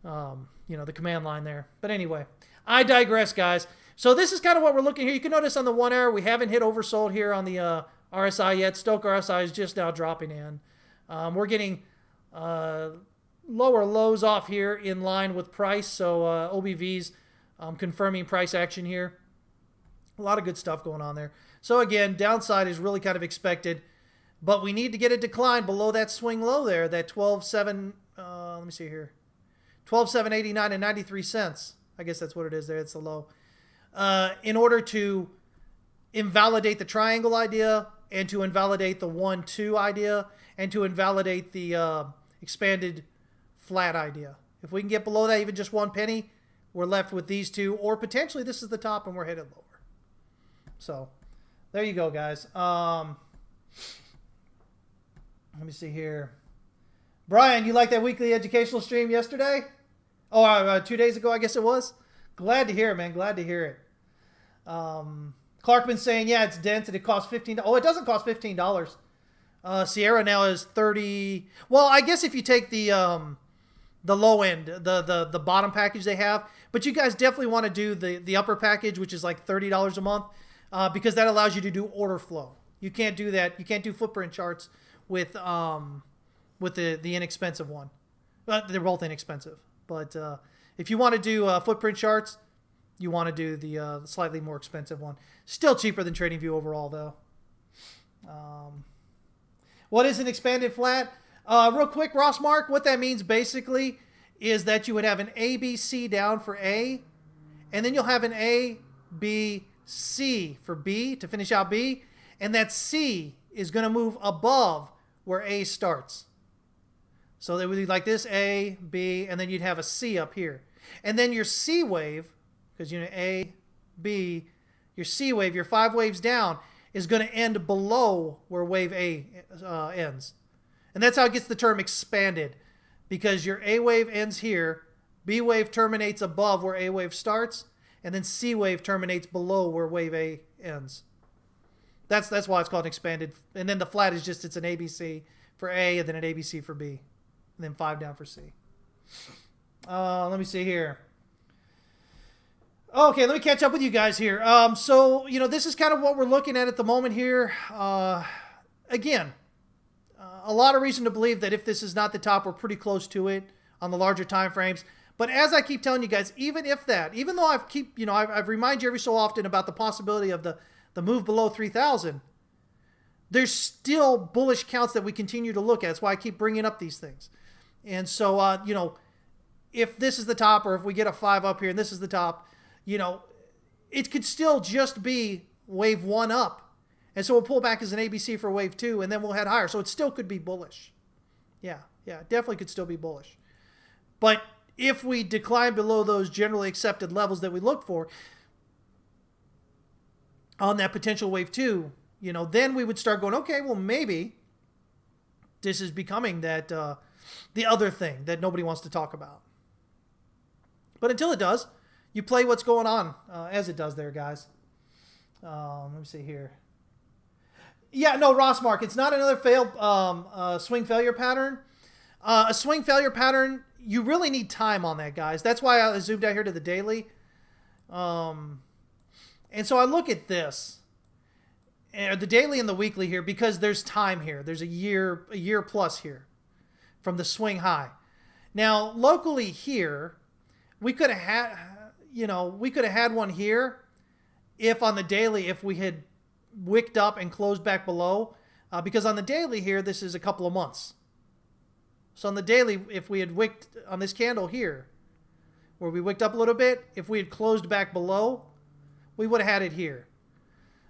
S1: the command line there. But anyway, I digress, guys. So this is kind of what we're looking here. You can notice on the 1 hour, we haven't hit oversold here on the RSI yet. Stochc RSI is just now dropping in. We're getting lower lows off here in line with price. So OBV's confirming price action here. A lot of good stuff going on there. So again, downside is really kind of expected. But we need to get a decline below that swing low there, that 12.7, let me see here. 12.789 and 93 cents. I guess that's what it is there. It's the low. In order to invalidate the triangle idea and to invalidate the 1-2 idea and to invalidate the expanded flat idea. If we can get below that, even just 1 penny, we're left with these two, or potentially this is the top and we're headed lower. So there you go, guys. Let me see here. Brian, you like that weekly educational stream yesterday? 2 days ago, I guess it was. Glad to hear it, man. Glad to hear it. Clarkman's saying, yeah, it's dense and it costs $15. Oh, it doesn't cost $15. Sierra now is 30. Well, I guess if you take the low end, the bottom package they have, but you guys definitely want to do the upper package, which is like $30 a month, because that allows you to do order flow. You can't do that. You can't do footprint charts with the inexpensive one. They're both inexpensive, but if you want to do footprint charts, you want to do the slightly more expensive one. Still cheaper than TradingView overall, though. What is an expanded flat? Real quick, Ross Mark, what that means basically is that you would have an A, B, C down for A, and then you'll have an A, B, C for B to finish out B, and that C is going to move above where A starts. So they would be like this, A, B, and then you'd have a C up here. And then your C wave, because A, B, your C wave, your 5 waves down, is going to end below where wave A ends. And that's how it gets the term expanded, because your A wave ends here, B wave terminates above where A wave starts, and then C wave terminates below where wave A ends. That's why it's called expanded. And then the flat is just, it's an ABC for A, and then an ABC for B, and then 5 down for C. Let me see here. Okay, let me catch up with you guys here. So, this is kind of what we're looking at the moment here. Again, a lot of reason to believe that if this is not the top, we're pretty close to it on the larger time frames. But as I keep telling you guys, even though I've reminded you every so often about the possibility of the move below 3,000, there's still bullish counts that we continue to look at. That's why I keep bringing up these things. And so, if this is the top, or if we get a 5 up here and this is the top, it could still just be wave 1 up. And so we'll pull back as an ABC for wave 2, and then we'll head higher. So it still could be bullish. Yeah, definitely could still be bullish. But if we decline below those generally accepted levels that we look for on that potential wave 2, then we would start going, okay, well, maybe this is becoming that the other thing that nobody wants to talk about. But until it does, you play what's going on as it does there, guys. Let me see here. Yeah, no, Ross Mark, it's not another failed swing failure pattern. A swing failure pattern, you really need time on that, guys. That's why I zoomed out here to the daily. And so I look at this. the daily and the weekly here, because there's time here. There's a year plus here from the swing high. Now, locally here, we could have had, we could have had one here if on the daily, if we had wicked up and closed back below, because on the daily here, this is a couple of months. So on the daily, if we had wicked on this candle here, where we wicked up a little bit, if we had closed back below, we would have had it here.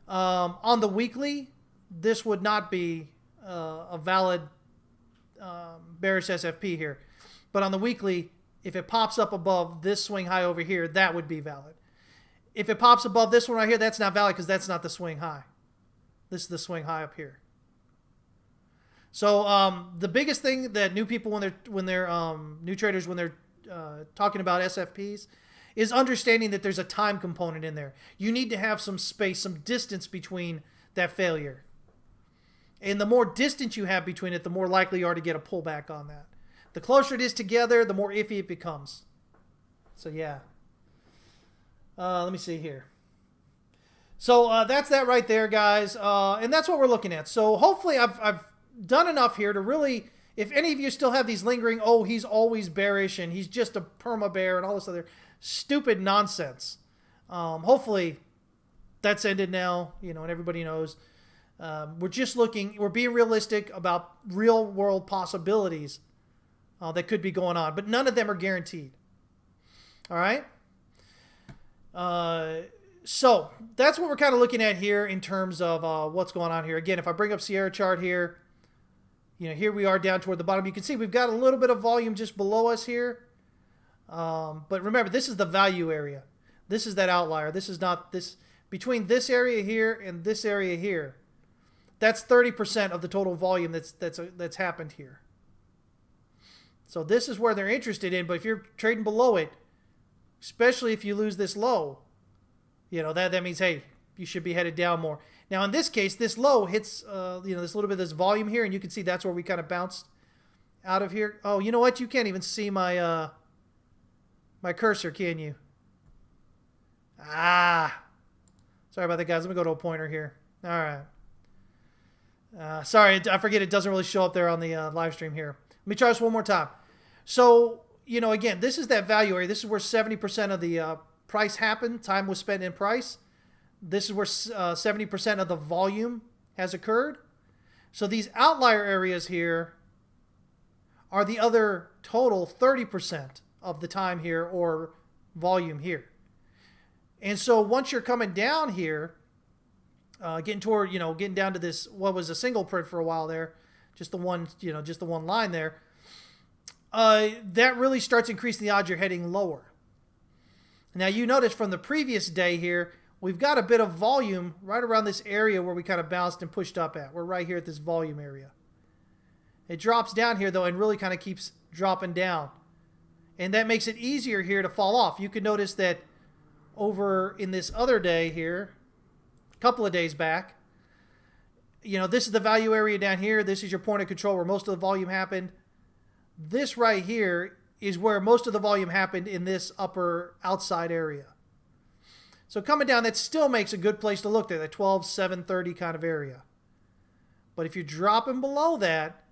S1: On the weekly, this would not be a valid bearish SFP here. But on the weekly, if it pops up above this swing high over here, that would be valid. If it pops above this one right here, that's not valid because that's not the swing high. This is the swing high up here. So the biggest thing that new people, when they're new traders, when they're talking about SFPs, is understanding that there's a time component in there. You need to have some space, some distance between that failure. And the more distance you have between it, the more likely you are to get a pullback on that. The closer it is together, the more iffy it becomes. So yeah. Let me see here. So that's that right there, guys. And that's what we're looking at. So hopefully I've done enough here to really, if any of you still have these lingering, oh, he's always bearish and he's just a perma bear and all this other stupid nonsense. Hopefully that's ended now, and everybody knows. We're just we're being realistic about real world possibilities that could be going on, but none of them are guaranteed. All right. So that's what we're kind of looking at here in terms of what's going on here. Again, if I bring up Sierra chart here, here we are down toward the bottom. You can see we've got a little bit of volume just below us here. But remember, this is the value area. This is that outlier. This is not this, between this area here and this area here. That's 30% of the total volume that's happened here. So this is where they're interested in. But if you're trading below it, especially if you lose this low, that means, hey, you should be headed down more. Now, in this case, this low hits, this little bit of this volume here, and you can see that's where we kind of bounced out of here. Oh, you know what? You can't even see my my cursor, can you? Sorry about that, guys. Let me go to a pointer here. All right. Sorry, I forget it doesn't really show up there on the live stream here. Let me try this one more time. So, again, this is that value area. This is where 70% of the price happened. Time was spent in price. This is where 70% of the volume has occurred. So these outlier areas here are the other total 30% of the time here or volume here. And so once you're coming down here, getting toward, getting down to this, what was a single print for a while there, just the one, just the one line there, that really starts increasing the odds you're heading lower. Now you notice from the previous day here, we've got a bit of volume right around this area where we kind of bounced and pushed up at. We're right here at this volume area. It drops down here though and really kind of keeps dropping down. And that makes it easier here to fall off. You can notice that over in this other day here, a couple of days back, this is the value area down here. This is your point of control where most of the volume happened. This right here is where most of the volume happened in this upper outside area. So coming down, that still makes a good place to look there, that 12,730 kind of area. But if you're dropping below that,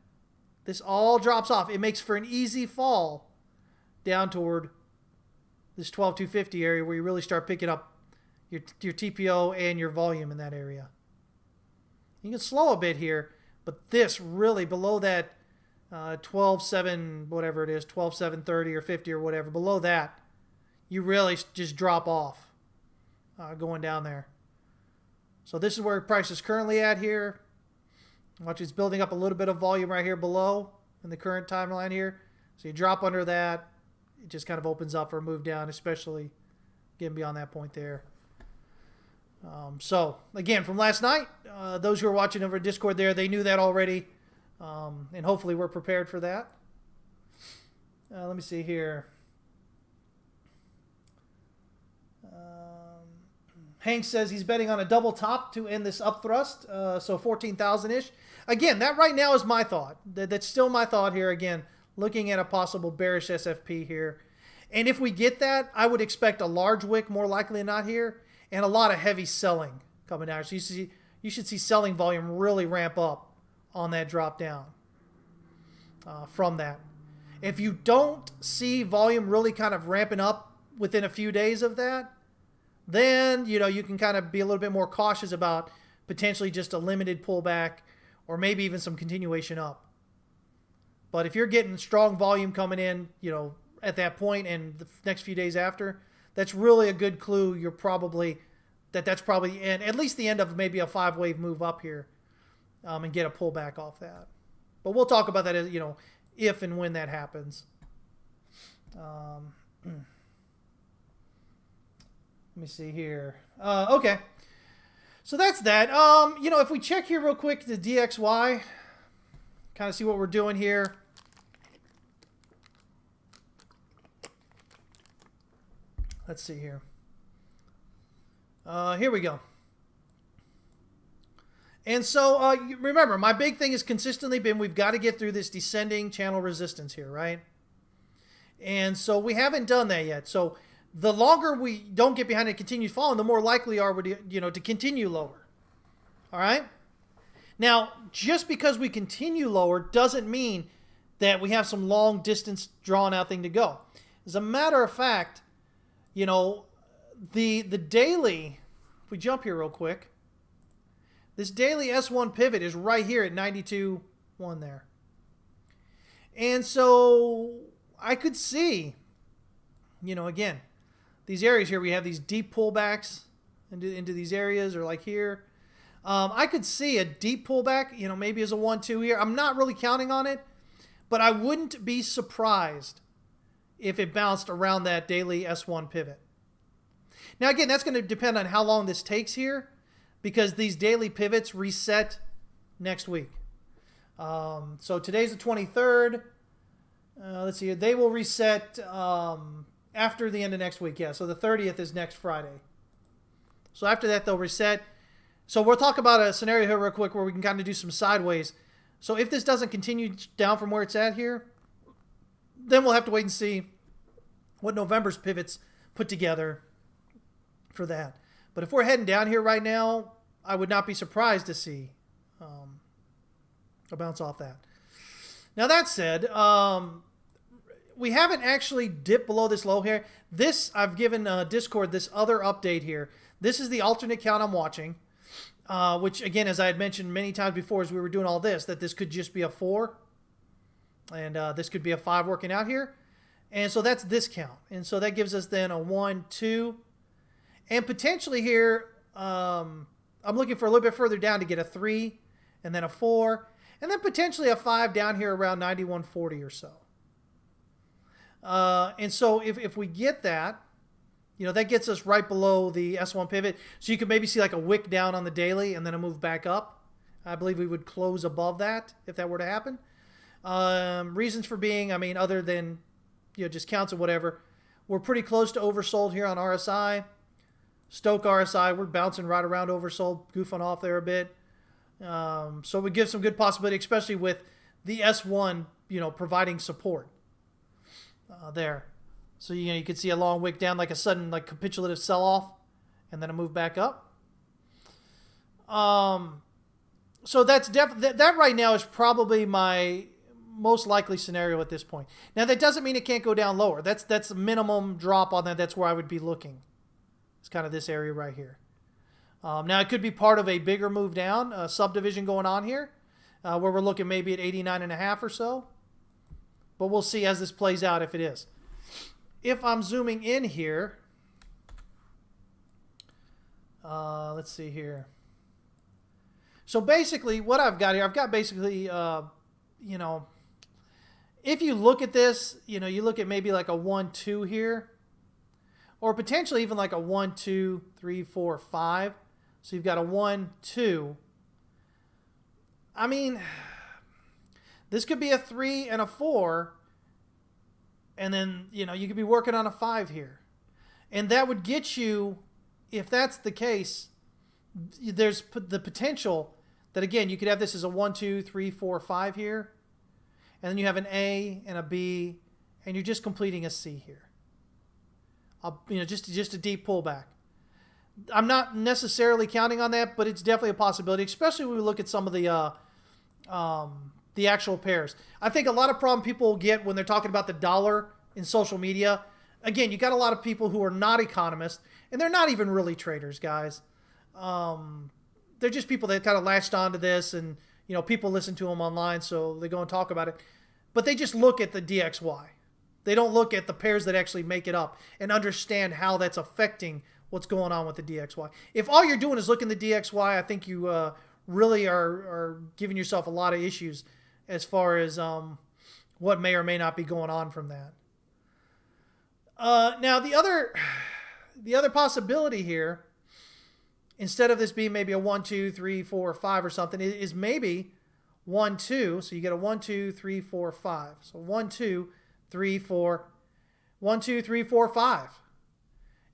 S1: this all drops off. It makes for an easy fall down toward this 12,250 area where you really start picking up your TPO and your volume in that area. You can slow a bit here, but this really below that 12,7, whatever it is, 12,730 or 50 or whatever, below that, you really just drop off going down there. So this is where price is currently at here. Watch, it's building up a little bit of volume right here below in the current timeline here. So you drop under that, it just kind of opens up for a move down, especially getting beyond that point there. So again, from last night, those who are watching over Discord there, they knew that already. And hopefully we're prepared for that. Let me see here. Hank says he's betting on a double top to end this upthrust, so 14,000-ish. Again, that right now is my thought. That's still my thought here. Again, looking at a possible bearish SFP here. And if we get that, I would expect a large wick more likely than not here, and a lot of heavy selling coming down. So you see, you should see selling volume really ramp up on that drop down from that. If you don't see volume really kind of ramping up within a few days of that, then you can kind of be a little bit more cautious about potentially just a limited pullback or maybe even some continuation up. But if you're getting strong volume coming in, at that point and the next few days after, that's really a good clue. That's probably at least the end of maybe a 5-wave move up here, and get a pullback off that. But we'll talk about that as if and when that happens. Let me see here. Okay. So that's that. If we check here real quick, the DXY, kind of see what we're doing here. Let's see here. Here we go. And so remember, my big thing has consistently been we've got to get through this descending channel resistance here, right? And so we haven't done that yet. So the longer we don't get behind and continue falling, the more likely are we to continue lower. All right? Now, just because we continue lower doesn't mean that we have some long distance drawn out thing to go. As a matter of fact, the daily, if we jump here real quick, this daily S1 pivot is right here at 92.1 there. And so I could see, again, these areas here, we have these deep pullbacks into these areas, or like here. I could see a deep pullback, maybe as a 1-2 here. I'm not really counting on it, but I wouldn't be surprised if it bounced around that daily S1 pivot. Now, again, that's going to depend on how long this takes here, because these daily pivots reset next week. So today's the 23rd. Let's see. They will reset after the end of next week. Yeah, so the 30th is next Friday. So after that, they'll reset. So we'll talk about a scenario here real quick where we can kind of do some sideways. So if this doesn't continue down from where it's at here, then we'll have to wait and see what November's pivots put together for that. But if we're heading down here right now, I would not be surprised to see a bounce off that. Now, that said, we haven't actually dipped below this low here. This, I've given Discord this other update here. This is the alternate count I'm watching, which, again, as I had mentioned many times before as we were doing all this, that this could just be a 4, and this could be a 5 working out here. And so that's this count. And so that gives us then a 1, 2, and potentially here, I'm looking for a little bit further down to get a 3, and then a 4, and then potentially a 5 down here around 91.40 or so. And so if we get that, that gets us right below the S1 pivot. So you could maybe see like a wick down on the daily and then a move back up. I believe we would close above that if that were to happen. Reasons for being, other than just counts or whatever, we're pretty close to oversold here on RSI. Stoke RSI, we're bouncing right around oversold, goofing off there a bit. So we give some good possibility, especially with the S1, providing support there. So, you could see a long wick down, like a sudden, capitulative sell-off, and then a move back up. So that's that right now is probably my most likely scenario at this point. Now, that doesn't mean it can't go down lower. That's a minimum drop on that. That's where I would be looking. It's kind of this area right here. Now, it could be part of a bigger move down, a subdivision going on here, where we're looking maybe at 89.5 or so. But we'll see as this plays out if it is. If I'm zooming in here, let's see here. So basically, what I've got here, I've got basically, if you look at this, you look at maybe like a 1, 2 here, or potentially even like a 1, 2, 3, 4, 5. So you've got a 1, 2. This could be a 3 and a 4. And then, you could be working on a 5 here. And that would get you, if that's the case, there's the potential that, again, you could have this as a 1, 2, 3, 4, 5 here. And then you have an A and a B, and you're just completing a C here. Just a deep pullback. I'm not necessarily counting on that, but it's definitely a possibility, especially when we look at some of the actual pairs. I think a lot of problem people get when they're talking about the dollar in social media. Again, you got a lot of people who are not economists, and they're not even really traders, guys. They're just people that kind of latched onto this, and people listen to them online, so they go and talk about it. But they just look at the DXY. They don't look at the pairs that actually make it up and understand how that's affecting what's going on with the DXY. If all you're doing is looking at the DXY, I think you really are giving yourself a lot of issues as far as what may or may not be going on from that. Now, the other possibility here, instead of this being maybe a 1, 2, 3, 4, 5 or something, is maybe 1, 2. So you get a 1, 2, 3, 4, 5. So 1, 2, 3, 4, 1, 2, 3, 4, 5.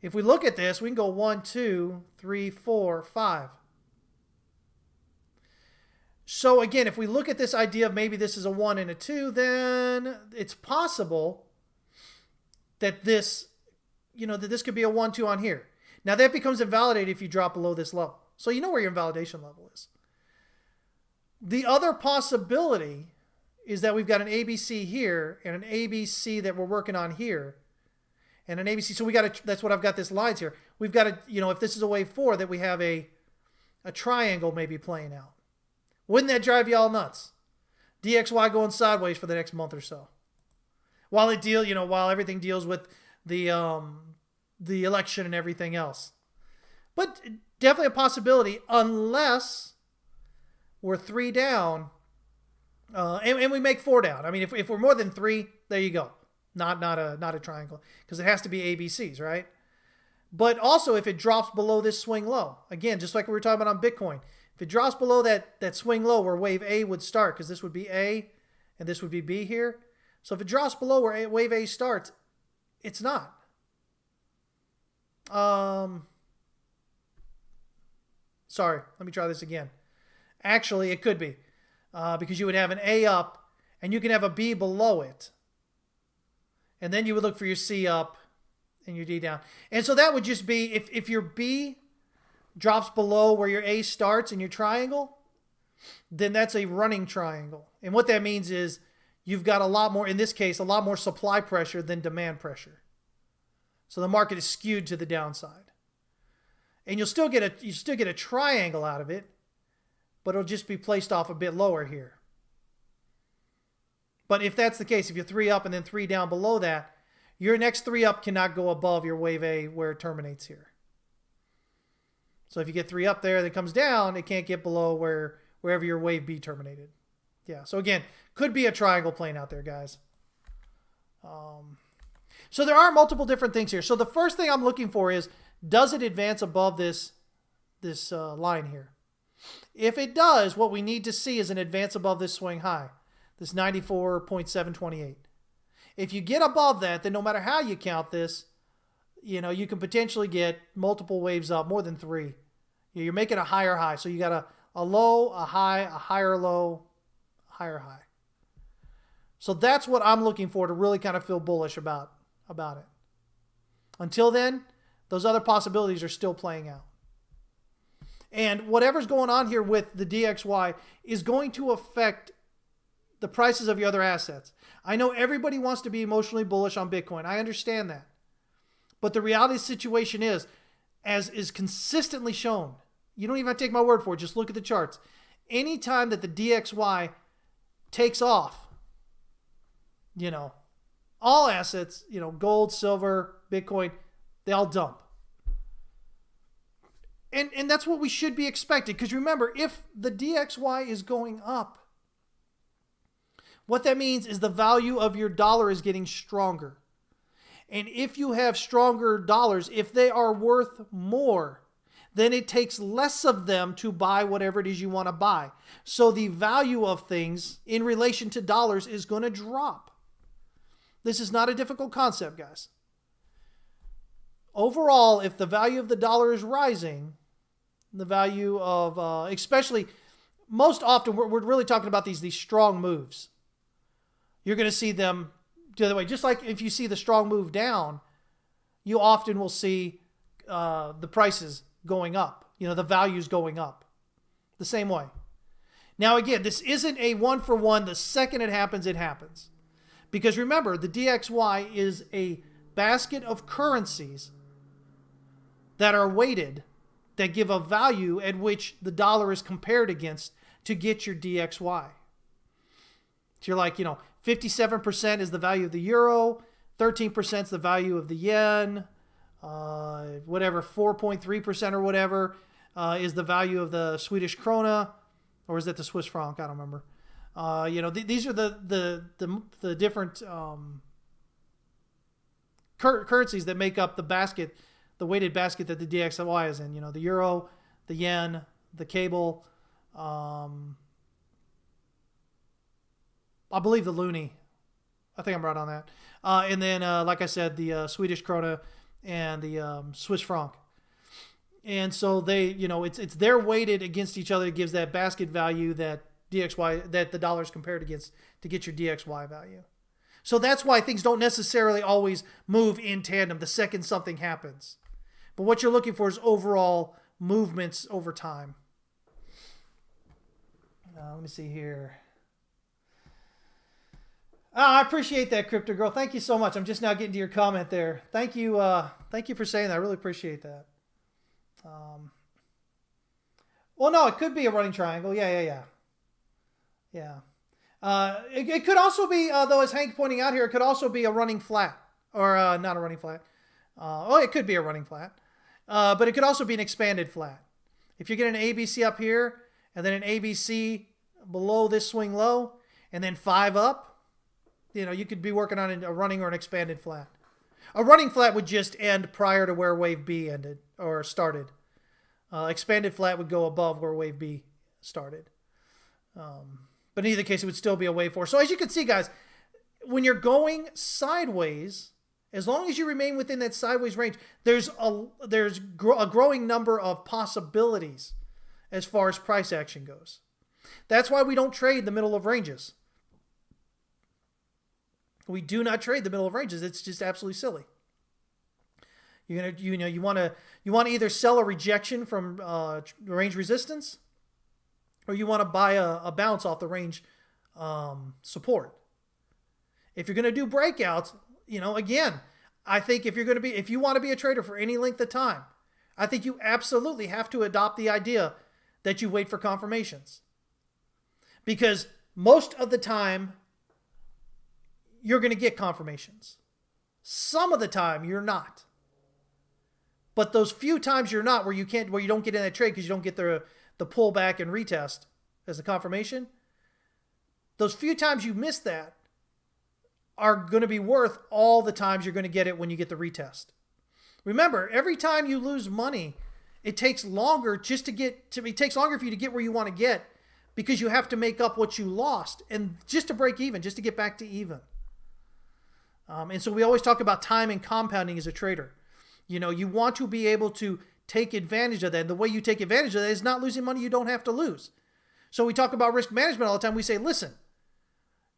S1: If we look at this, we can go 1, 2, 3, 4, 5. So again, if we look at this idea of maybe this is a 1 and a 2, then it's possible that this, that this could be a 1, 2 on here. Now that becomes invalidated if you drop below this level. So you know where your invalidation level is. The other possibility is that we've got an ABC here and an ABC that we're working on here and an ABC. So that's what I've got this lines here. We've got if this is a wave 4, that we have a triangle maybe playing out. Wouldn't that drive you all nuts? DXY going sideways for the next month or so. While everything deals with the election and everything else. But definitely a possibility, unless we're 3 down and we make 4 down. I mean, if we're more than 3, there you go. Not a triangle, because it has to be ABCs, right? But also if it drops below this swing low, again, just like we were talking about on Bitcoin, if it drops below that swing low where wave A would start, because this would be A and this would be B here. So if it drops below where wave A starts, it's not. Sorry, let me try this again. Actually, it could be, because you would have an A up and you can have a B below it. And then you would look for your C up and your D down. And so that would just be, if your B drops below where your A starts in your triangle, then that's a running triangle. And what that means is you've got a lot more, in this case, a lot more supply pressure than demand pressure. So the market is skewed to the downside. And you'll still get a triangle out of it, but it'll just be placed off a bit lower here. But if that's the case, if you're 3 up and then 3 down below that, your next 3 up cannot go above your wave A where it terminates here. So if you get 3 up there that comes down, it can't get below wherever your wave B terminated. Yeah, so again, could be a triangle playing out there, guys. So there are multiple different things here. So the first thing I'm looking for is, does it advance above this line here? If it does, what we need to see is an advance above this swing high, this 94.728. If you get above that, then no matter how you count this, you can potentially get multiple waves up, more than 3. You're making a higher high. So you got a low, a high, a higher low, higher high. So that's what I'm looking for to really kind of feel bullish about it. Until then, those other possibilities are still playing out. And whatever's going on here with the DXY is going to affect the prices of your other assets. I know everybody wants to be emotionally bullish on Bitcoin. I understand that. But the reality of the situation is, as is consistently shown, you don't even have to take my word for it, just look at the charts. Anytime that the DXY takes off, all assets, gold, silver, Bitcoin, they all dump. And that's what we should be expecting. Because remember, if the DXY is going up, what that means is the value of your dollar is getting stronger. And if you have stronger dollars, if they are worth more, then it takes less of them to buy whatever it is you want to buy. So the value of things in relation to dollars is going to drop. This is not a difficult concept, guys. Overall, if the value of the dollar is rising, the value of, especially, most often, we're really talking about these strong moves. You're going to see them the other way. Just like if you see the strong move down, you often will see the prices going up. The value's going up. The same way. Now, again, this isn't a one-for-one. The second it happens, it happens. Because remember, the DXY is a basket of currencies that are weighted, that give a value at which the dollar is compared against to get your DXY. So you're like, 57% is the value of the euro, 13% is the value of the yen, whatever, 4.3% or whatever is the value of the Swedish krona, or is it the Swiss franc? I don't remember. These are the different currencies that make up the basket, the weighted basket that the DXY is in. The euro, the yen, the cable, I believe the loonie. I think I'm right on that. And then, like I said, the Swedish krona and the Swiss franc. And so they, it's they're weighted against each other. It gives that basket value that DXY, that the dollar is compared against to get your DXY value. So that's why things don't necessarily always move in tandem the second something happens. But what you're looking for is overall movements over time. Let me see here. I appreciate that, Crypto Girl. Thank you so much. I'm just now getting to your comment there. Thank you for saying that. I really appreciate that. Well, no, it could be a running triangle. Yeah. It could also be, though, as Hank pointing out here, it could also be a running flat, or not a running flat. It could be a running flat, but it could also be an expanded flat. If you get an ABC up here and then an ABC below this swing low, and then 5 up, you could be working on a running or an expanded flat. A running flat would just end prior to where wave B ended or started. Expanded flat would go above where wave B started. But in either case, it would still be a wave 4. So as you can see, guys, when you're going sideways, as long as you remain within that sideways range, there's a growing number of possibilities as far as price action goes. That's why we don't trade the middle of ranges. We do not trade the middle of ranges. It's just absolutely silly. You want to either sell a rejection from range resistance, or you want to buy a bounce off the range support. If you're going to do breakouts, again, I think if you want to be a trader for any length of time, I think you absolutely have to adopt the idea that you wait for confirmations, because most of the time you're going to get confirmations. Some of the time you're not. But those few times you're not, where you don't get in that trade because you don't get the pullback and retest as a confirmation, those few times you miss that are going to be worth all the times you're going to get it when you get the retest. Remember, every time you lose money, it takes longer it takes longer for you to get where you want to get, because you have to make up what you lost, and just to break even, just to get back to even. And so we always talk about time and compounding as a trader. You want to be able to take advantage of that. And the way you take advantage of that is not losing money you don't have to lose. So we talk about risk management all the time. We say, listen,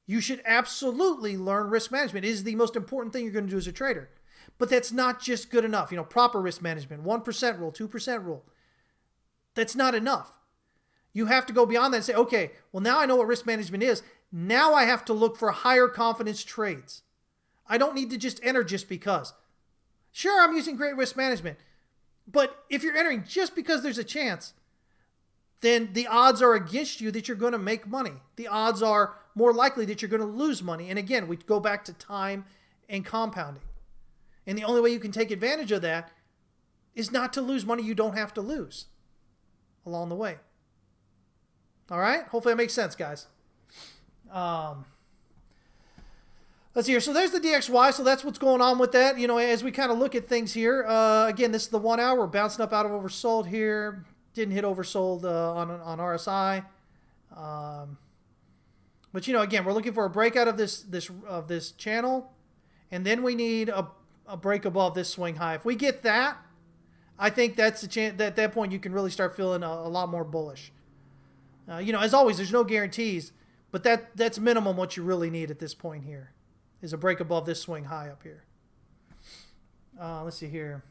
S1: you should absolutely learn risk management. It is the most important thing you're going to do as a trader. But that's not just good enough. Proper risk management, 1% rule, 2% rule. That's not enough. You have to go beyond that and say, okay, well, now I know what risk management is. Now I have to look for higher confidence trades. I don't need to just enter just because. Sure, I'm using great risk management, but if you're entering just because there's a chance, then the odds are against you that you're going to make money. The odds are more likely that you're going to lose money. And again, we go back to time and compounding. And the only way you can take advantage of that is not to lose money you don't have to lose along the way. All right? Hopefully that makes sense, guys. Let's see here. So there's the DXY. So that's what's going on with that. As we kind of look at things here. Again, this is the 1 hour. We're bouncing up out of oversold here. Didn't hit oversold on RSI. But again, we're looking for a breakout of this channel, and then we need a break above this swing high. If we get that, I think that's the chance. At that point, you can really start feeling a lot more bullish. As always, there's no guarantees, but that's minimum what you really need at this point here. Is a break above this swing high up here. Let's see here.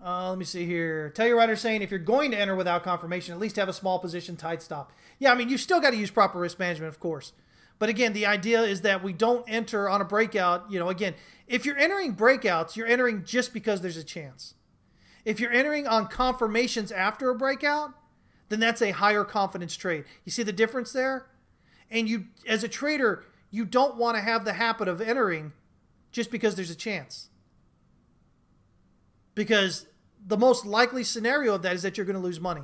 S1: Let me see here. Tell your writer saying if you're going to enter without confirmation, at least have a small position tight stop. Yeah, I mean, you still got to use proper risk management, of course. But again, the idea is that we don't enter on a breakout. Again, if you're entering breakouts, you're entering just because there's a chance. If you're entering on confirmations after a breakout, then that's a higher confidence trade. You see the difference there? And you, as a trader, you don't want to have the habit of entering just because there's a chance. Because the most likely scenario of that is that you're going to lose money.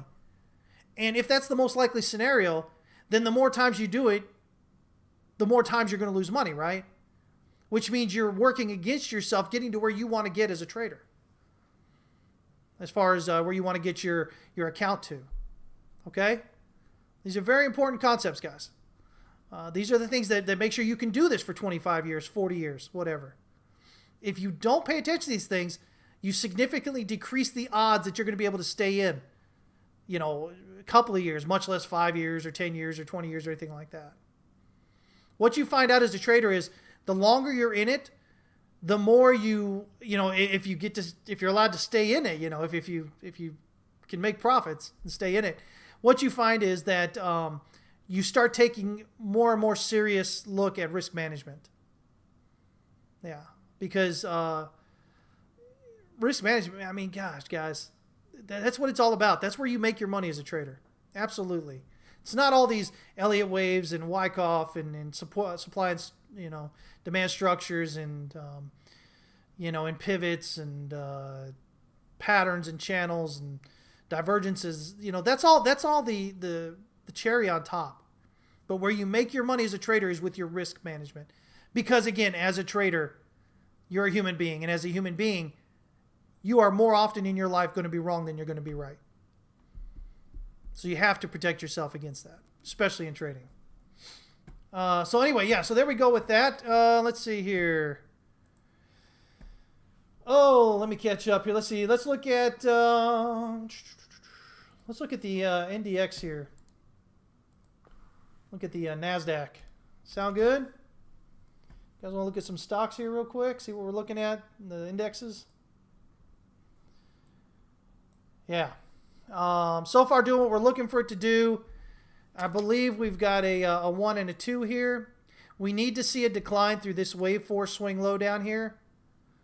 S1: And if that's the most likely scenario, then the more times you do it, the more times you're going to lose money, right? Which means you're working against yourself getting to where you want to get as a trader. As far as where you want to get your account to. Okay? These are very important concepts, guys. These are the things that make sure you can do this for 25 years, 40 years, whatever. If you don't pay attention to these things, you significantly decrease the odds that you're going to be able to stay in, a couple of years, much less 5 years or 10 years or 20 years or anything like that. What you find out as a trader is the longer you're in it, the more if you're allowed to stay in it, if you can make profits and stay in it, what you find is that you start taking more and more serious look at risk management. Yeah, because risk management, I mean, gosh, guys, that's what it's all about. That's where you make your money as a trader. Absolutely. It's not all these Elliott Waves and Wyckoff and supply and, demand structures and, and pivots and patterns and channels and divergences. That's all the cherry on top. But where you make your money as a trader is with your risk management. Because, again, as a trader, you're a human being. And as a human being, you are more often in your life going to be wrong than you're going to be right. So you have to protect yourself against that, especially in trading. So anyway, yeah, so there we go with that. Let's see here. Oh, let me catch up here. Let's see. Let's look at the NDX here. Look at the NASDAQ. Sound good? You guys want to look at some stocks here real quick? See what we're looking at in the indexes? Yeah. So far doing what we're looking for it to do. I believe we've got a 1 and a 2 here. We need to see a decline through this wave 4 swing low down here.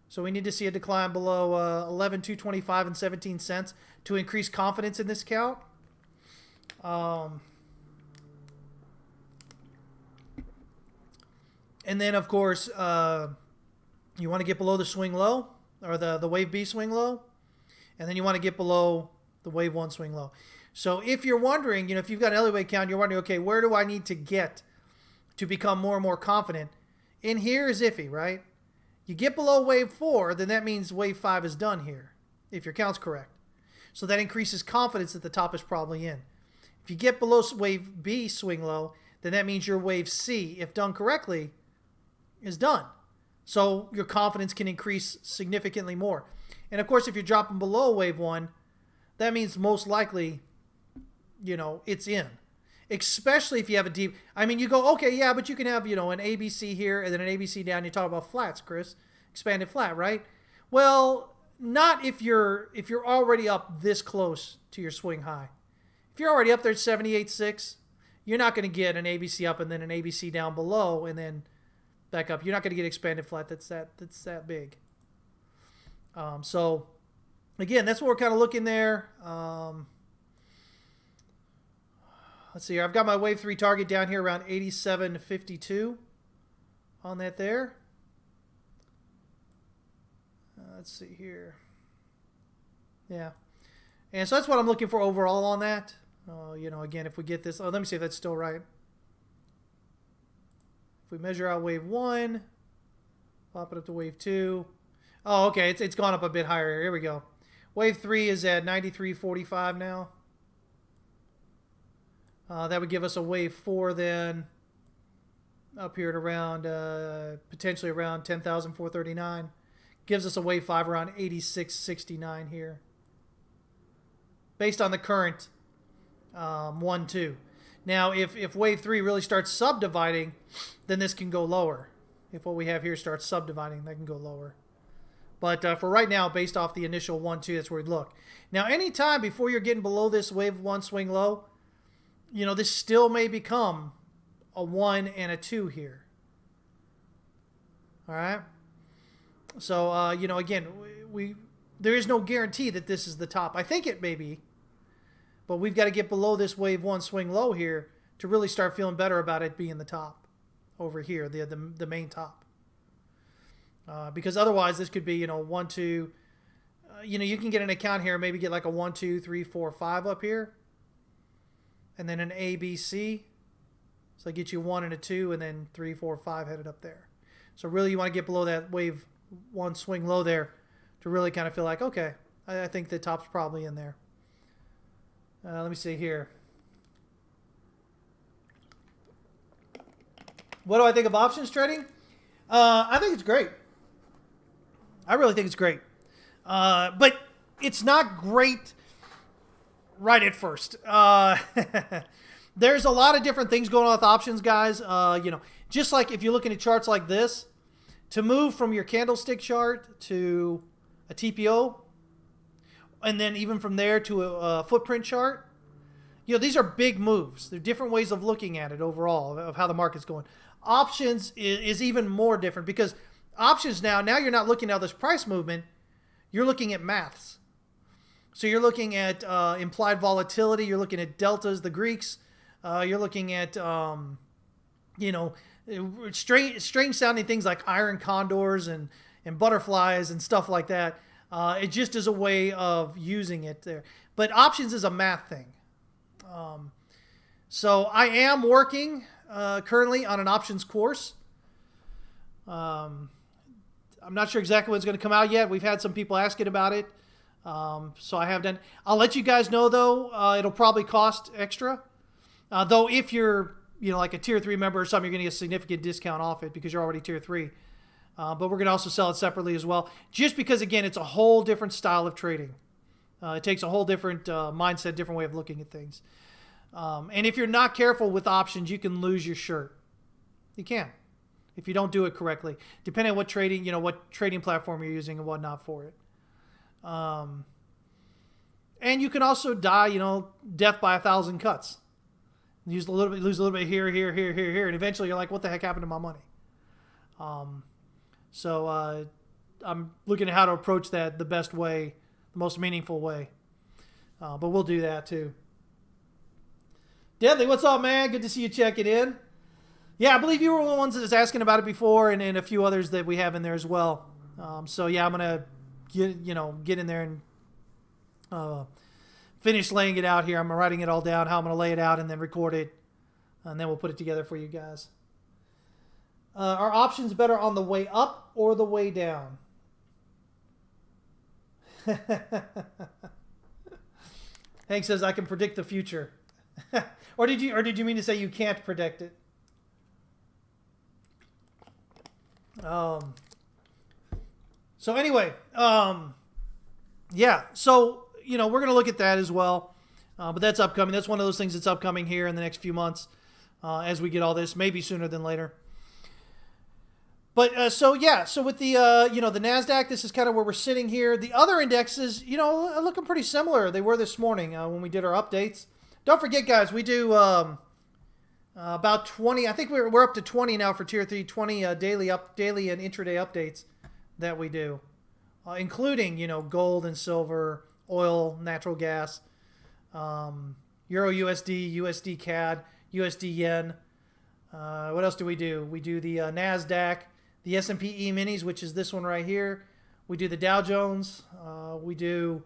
S1: So we need to see a decline below 11,225 and 17 cents to increase confidence in this count. And then, of course, you want to get below the swing low, or the wave B swing low. And then you want to get below the wave 1 swing low. So if you're wondering, if you've got an Elliott Wave count, you're wondering, okay, where do I need to get to become more and more confident? In here is iffy, right? You get below wave 4, then that means wave 5 is done here, if your count's correct. So that increases confidence that the top is probably in. If you get below wave B swing low, then that means your wave C, if done correctly, is done. So your confidence can increase significantly more. And of course, if you're dropping below wave 1, that means most likely, it's in. Especially if you have a deep, you go, okay, yeah, but you can have, an ABC here and then an ABC down. You talk about flats, Chris, expanded flat, right? Well, not if you're already up this close to your swing high. If you're already up there at 78.6, you're not going to get an ABC up and then an ABC down below and then back up. You're not going to get expanded flat that's that big. So again, that's what we're kind of looking there. Let's see here. I've got my wave 3 target down here around 87.52 on that there. Let's see here. Yeah. And so that's what I'm looking for overall on that. Again, if we get this, let me see if that's still right. If we measure out wave 1, pop it up to wave 2. Oh, okay, it's gone up a bit higher. Here we go. Wave 3 is at 93.45 now. That would give us a wave 4 then up here at around, potentially around 10,439. Gives us a wave 5 around 86.69 here. Based on the current 1-2. Now, if wave 3 really starts subdividing, then this can go lower. If what we have here starts subdividing, that can go lower. But for right now, based off the initial 1-2, that's where we'd look. Now, anytime before you're getting below this wave 1 swing low, this still may become a 1 and a 2 here. All right. So, again, there is no guarantee that this is the top. I think it may be, but we've got to get below this wave 1 swing low here to really start feeling better about it being the top over here, the main top. Because otherwise, this could be 1, 2. You can get an account here, maybe get like a 1, 2, 3, 4, 5 up here, and then an A, B, C. So I get you 1 and a 2, and then 3, 4, 5 headed up there. So really, you want to get below that wave 1 swing low there to really kind of feel like, okay, I think the top's probably in there. Let me see here. What do I think of options trading? I think it's great. I really think it's great. But it's not great right at first. There's a lot of different things going on with options, guys. Just like if you're looking at charts like this, to move from your candlestick chart to a TPO, and then even from there to a footprint chart, these are big moves. They're different ways of looking at it overall, of how the market's going. Options is even more different because options now you're not looking at this price movement, you're looking at maths. So you're looking at implied volatility, you're looking at deltas, the Greeks, you're looking at, strange sounding things like iron condors and butterflies and stuff like that. It just is a way of using it there. But options is a math thing. So I am working currently on an options course. I'm not sure exactly when it's going to come out yet. We've had some people asking about it. So I have done. I'll let you guys know, though. It'll probably cost extra. Though if you're, like a tier 3 member or something, you're going to get a significant discount off it because you're already tier 3. But we're going to also sell it separately as well. Just because, again, it's a whole different style of trading. It takes a whole different mindset, different way of looking at things. And if you're not careful with options, you can lose your shirt. You can, if you don't do it correctly, depending on what trading platform you're using and whatnot for it. And you can also die, death by 1,000 cuts. Lose a little bit here, and eventually you're like, what the heck happened to my money? So I'm looking at how to approach that the best way, the most meaningful way. But we'll do that too. Deadly, what's up, man? Good to see you checking in. Yeah, I believe you were one of the ones that was asking about it before, and a few others that we have in there as well. So yeah, I'm gonna get in there and finish laying it out here. I'm writing it all down, how I'm gonna lay it out, and then record it, and then we'll put it together for you guys. Are options better on the way up or the way down? Hank says I can predict the future. Or did you mean to say you can't predict it? So anyway, yeah. So we're gonna look at that as well, but that's upcoming. That's one of those things that's upcoming here in the next few months, as we get all this, maybe sooner than later. But so with the the Nasdaq, this is kind of where we're sitting here. The other indexes, are looking pretty similar. They were this morning when we did our updates. Don't forget, guys, we do about 20. I think we're up to 20 now for tier 3. 20 daily and intraday updates that we do, including gold and silver, oil, natural gas, Euro USD, USD CAD, USD yen. What else do? We do the Nasdaq, the S&P E-minis, which is this one right here. We do the Dow Jones. We do.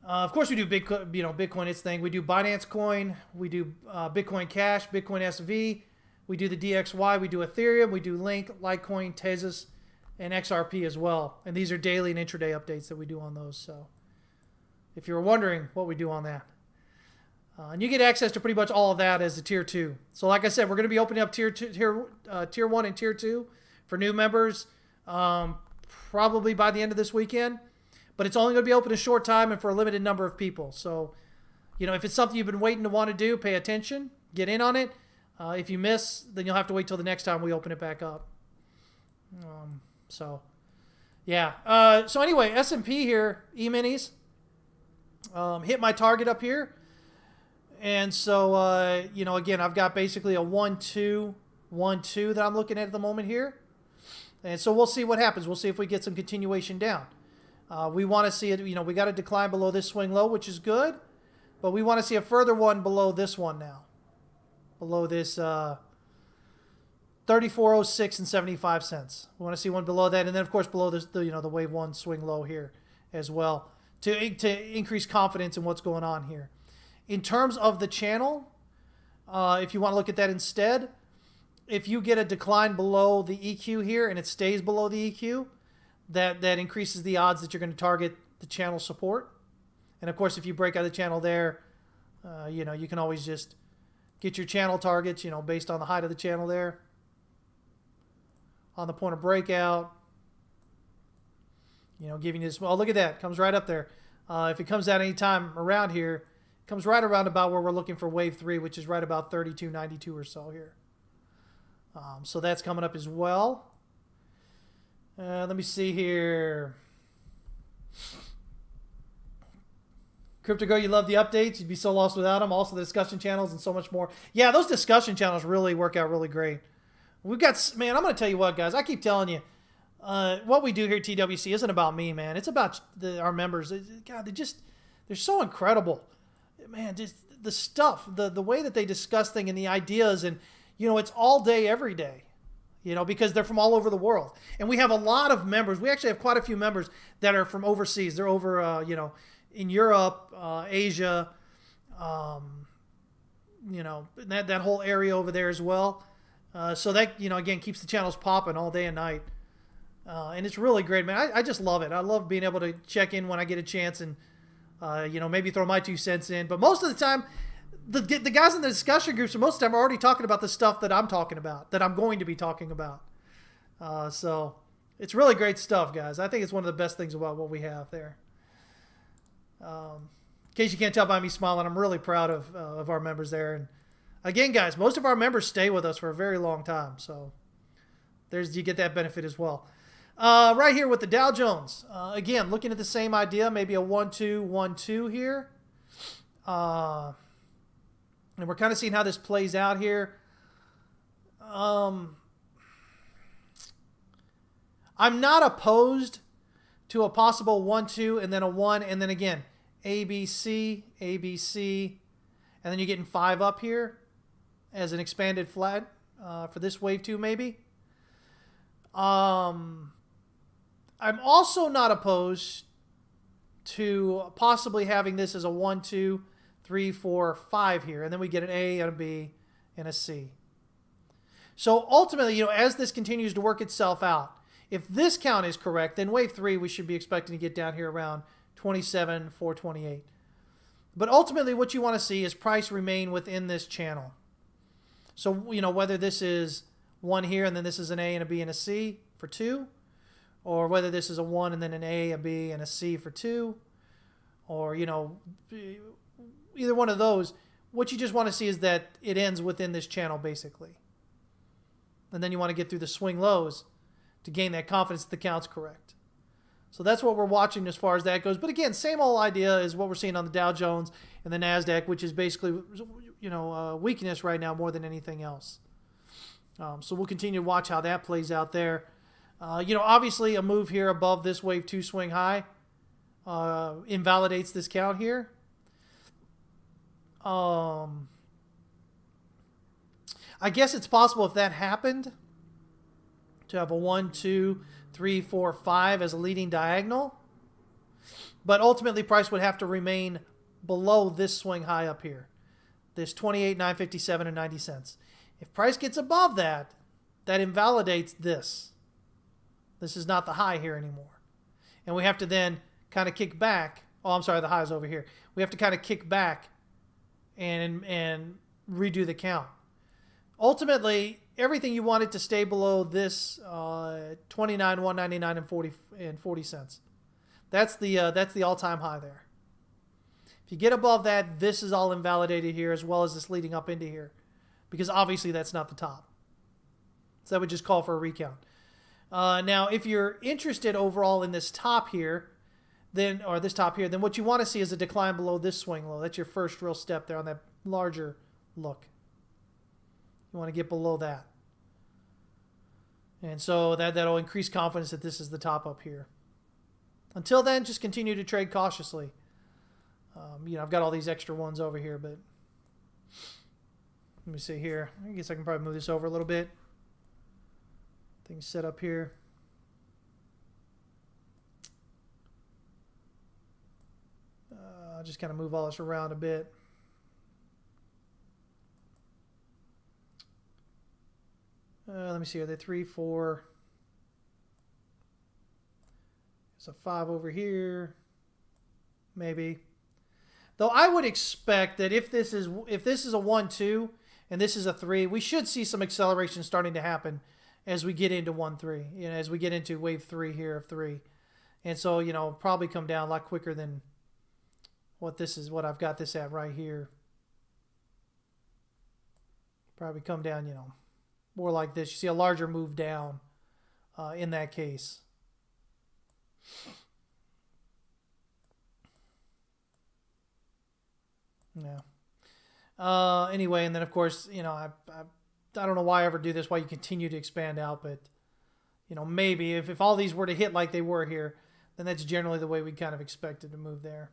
S1: Of course, we do Bitcoin, its thing. We do Binance Coin. We do Bitcoin Cash, Bitcoin SV. We do the DXY. We do Ethereum. We do Link, Litecoin, Tezos, and XRP as well. And these are daily and intraday updates that we do on those. So if you were wondering what we do on that. And you get access to pretty much all of that as a tier 2. So like I said, we're going to be opening up tier 1 and tier 2 for new members probably by the end of this weekend. But it's only going to be open a short time and for a limited number of people. So, if it's something you've been waiting to want to do, pay attention, get in on it. If you miss, then you'll have to wait till the next time we open it back up. So, Yeah. So anyway, S&P here, E-minis, hit my target up here. And so, again, I've got basically a 1-2, 1-2 that I'm looking at the moment here. And so we'll see what happens. We'll see if we get some continuation down. We want to see it, we got a decline below this swing low, which is good. But we want to see a further one below this one now. Below this 34.06 and 75 cents. We want to see one below that. And then, of course, below this, the wave one swing low here as well to increase confidence in what's going on here. In terms of the channel, if you want to look at that instead, if you get a decline below the EQ here and it stays below the EQ, that increases the odds that you're going to target the channel support. And of course, if you break out the channel there, you can always just get your channel targets, based on the height of the channel there. On the point of breakout, giving you this, well, look at that, comes right up there. If it comes out any time around here, it comes right around about where we're looking for wave 3, which is right about 32.92 or so here. So that's coming up as well. Let me see here. CryptoGo, you love the updates. You'd be so lost without them. Also the discussion channels and so much more. Yeah, those discussion channels really work out really great. We've got, man, I'm going to tell you what, guys. I keep telling you, what we do here at TWC isn't about me, man. It's about our members. God, they're so incredible. Man, just the stuff, the way that they discuss things and the ideas, and, it's all day, every day. Because they're from all over the world. And we have a lot of members. We actually have quite a few members that are from overseas. They're over, in Europe, Asia, that whole area over there as well. So that, again, keeps the channels popping all day and night. And it's really great, man. I just love it. I love being able to check in when I get a chance and, maybe throw my 2 cents in. But most of the time, the guys in the discussion groups, most of the time, are already talking about the stuff that I'm talking about, that I'm going to be talking about. So it's really great stuff, guys. I think it's one of the best things about what we have there. In case you can't tell by me smiling, I'm really proud of our members there. And again, guys, most of our members stay with us for a very long time. So you get that benefit as well. Right here with the Dow Jones. Again, looking at the same idea, maybe a 1-2, 1-2 here. And we're kind of seeing how this plays out here. I'm not opposed to a possible 1-2 and then a 1 and then again ABC, ABC, and then you're getting 5 up here as an expanded flat for this wave 2 maybe. I'm also not opposed to possibly having this as a 1, 2, 3, 4, 5 here, and then we get an A and a B and a C. So ultimately, as this continues to work itself out, if this count is correct, then wave 3 we should be expecting to get down here around 27,428. But ultimately, what you want to see is price remain within this channel. So whether this is 1 here and then this is an A and a B and a C for 2, or whether this is a 1 and then an A, a B, and a C for 2, or either one of those, what you just want to see is that it ends within this channel basically. And then you want to get through the swing lows to gain that confidence that the count's correct. So that's what we're watching as far as that goes. But again, same old idea is what we're seeing on the Dow Jones and the NASDAQ, which is basically, weakness right now more than anything else. So we'll continue to watch how that plays out there. Obviously a move here above this wave 2 swing high invalidates this count here. I guess it's possible if that happened to have a 1, 2, 3, 4, 5 as a leading diagonal. But ultimately, price would have to remain below this swing high up here, this 28,957 and 90 cents. If price gets above that, that invalidates this. This is not the high here anymore. And we have to then kind of kick back. Oh, I'm sorry, the high is over here. We have to kind of kick back and redo the count. Ultimately, everything you want it to stay below this 29,199 and 40 cents. That's the all-time high there. If you get above that, this is all invalidated here as well as this leading up into here, because obviously that's not the top. So that would just call for a recount. Now, if you're interested overall in this top here, then what you want to see is a decline below this swing low. That's your first real step there on that larger look. You want to get below that. And so that'll increase confidence that this is the top up here. Until then, just continue to trade cautiously. I've got all these extra ones over here, but let me see here. I guess I can probably move this over a little bit. Things set up here. I'll just kind of move all this around a bit. Let me see. Are they 3, 4? There's a 5 over here. Maybe. Though I would expect that if this is a 1, 2, and this is a 3, we should see some acceleration starting to happen as we get into 1, 3. As we get into wave 3 here of 3. And so, probably come down a lot quicker than what I've got this at right here. Probably come down, more like this. You see a larger move down in that case. Yeah. Anyway, and then of course, I don't know why I ever do this, why you continue to expand out, but maybe if all these were to hit like they were here, then that's generally the way we kind of expected to move there.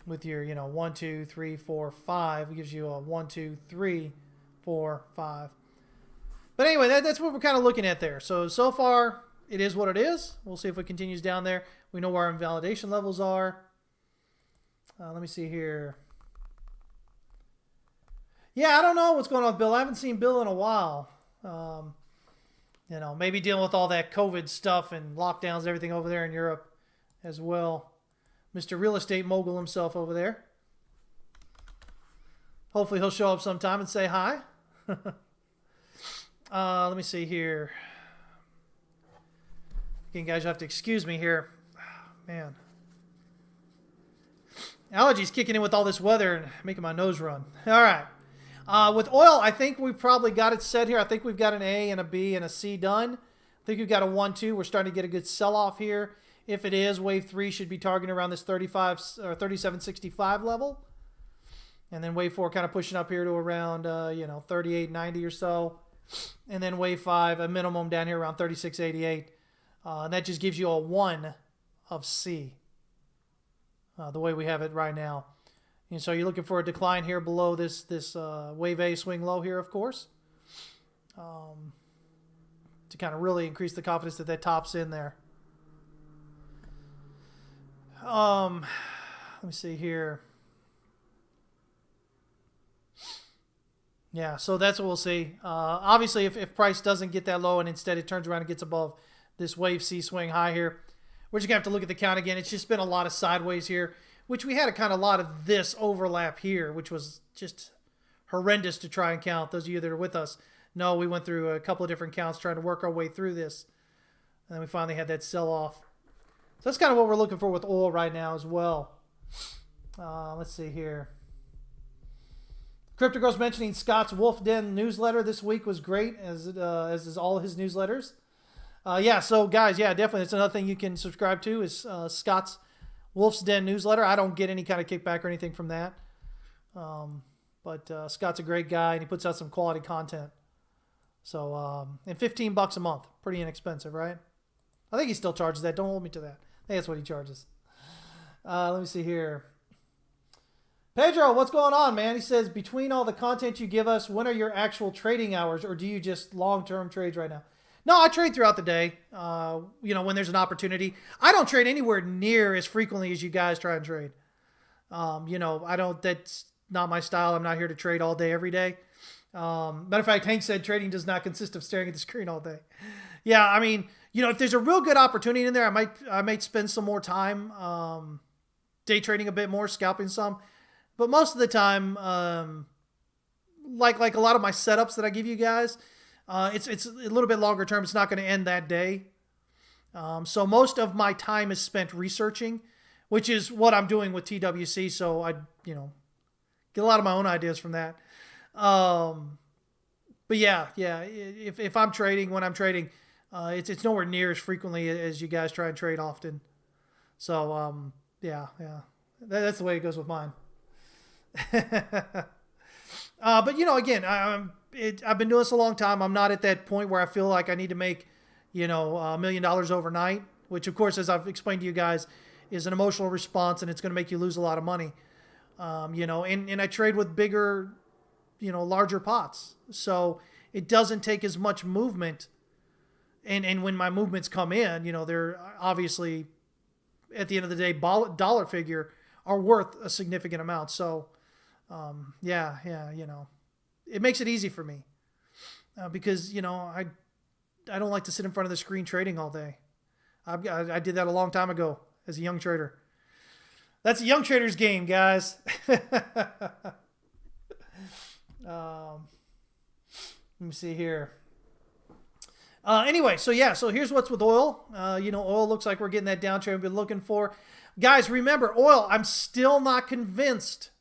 S1: With your, 1, 2, 3, 4, 5, it gives you a 1, 2, 3, 4, 5. But anyway, that's what we're kind of looking at there. So far, it is what it is. We'll see if it continues down there. We know where our invalidation levels are. Let me see here. Yeah, I don't know what's going on with Bill. I haven't seen Bill in a while. Maybe dealing with all that COVID stuff and lockdowns and everything over there in Europe as well. Mr. Real Estate Mogul himself over there. Hopefully he'll show up sometime and say hi. Let me see here. Again, guys, you have to excuse me here. Man. Allergies kicking in with all this weather and making my nose run. All right. With oil, I think we've probably got it set here. I think we've got an A and a B and a C done. I think we've got a 1, 2. We're starting to get a good sell-off here. If it is, wave 3 should be targeting around this 35 or 37.65 level. And then wave 4 kind of pushing up here to around, 38.90 or so. And then wave 5, a minimum down here around 36.88. And that just gives you a 1 of C, the way we have it right now. And so you're looking for a decline here below this wave A swing low here, of course, to kind of really increase the confidence that top's in there. Let me see here. Yeah, so that's what we'll see. Obviously, if price doesn't get that low and instead it turns around and gets above this wave C swing high here, we're just going to have to look at the count again. It's just been a lot of sideways here, which we had a kind of lot of this overlap here, which was just horrendous to try and count. Those of you that are with us know we went through a couple of different counts trying to work our way through this. And then we finally had that sell-off. So that's kind of what we're looking for with oil right now as well. Let's see here. Crypto Girl's mentioning Scott's Wolf Den newsletter this week was great, as is all his newsletters. So guys, definitely that's another thing you can subscribe to is Scott's Wolf's Den newsletter. I don't get any kind of kickback or anything from that. But Scott's a great guy, and he puts out some quality content. So, and $15 a month. Pretty inexpensive, right? I think he still charges that. Don't hold me to that. I think that's what he charges. Let me see here. Pedro, what's going on, man? He says, between all the content you give us, when are your actual trading hours, or do you just long-term trades right now? No, I trade throughout the day, when there's an opportunity. I don't trade anywhere near as frequently as you guys try and trade. That's not my style. I'm not here to trade all day, every day. Matter of fact, Hank said trading does not consist of staring at the screen all day. Yeah, I mean, if there's a real good opportunity in there, I might spend some more time day trading a bit more, scalping some. But most of the time, like a lot of my setups that I give you guys, it's a little bit longer term. It's not going to end that day. So most of my time is spent researching, which is what I'm doing with TWC. So I, get a lot of my own ideas from that. But But yeah. If I'm trading, when I'm trading, it's nowhere near as frequently as you guys try and trade often. So yeah. That's the way it goes with mine. But again, I've been doing this a long time. I'm not at that point where I feel like I need to make, $1 million overnight, which of course, as I've explained to you guys, is an emotional response and it's going to make you lose a lot of money. And I trade with bigger, larger pots. So it doesn't take as much movement. And when my movements come in, they're obviously at the end of the day, dollar figure are worth a significant amount. So, yeah, it makes it easy for me because I don't like to sit in front of the screen trading all day. I did that a long time ago as a young trader. That's a young trader's game, guys. Let me see here. Anyway, so here's what's with oil. Oil looks like we're getting that downtrend we've been looking for. Guys, remember, oil, I'm still not convinced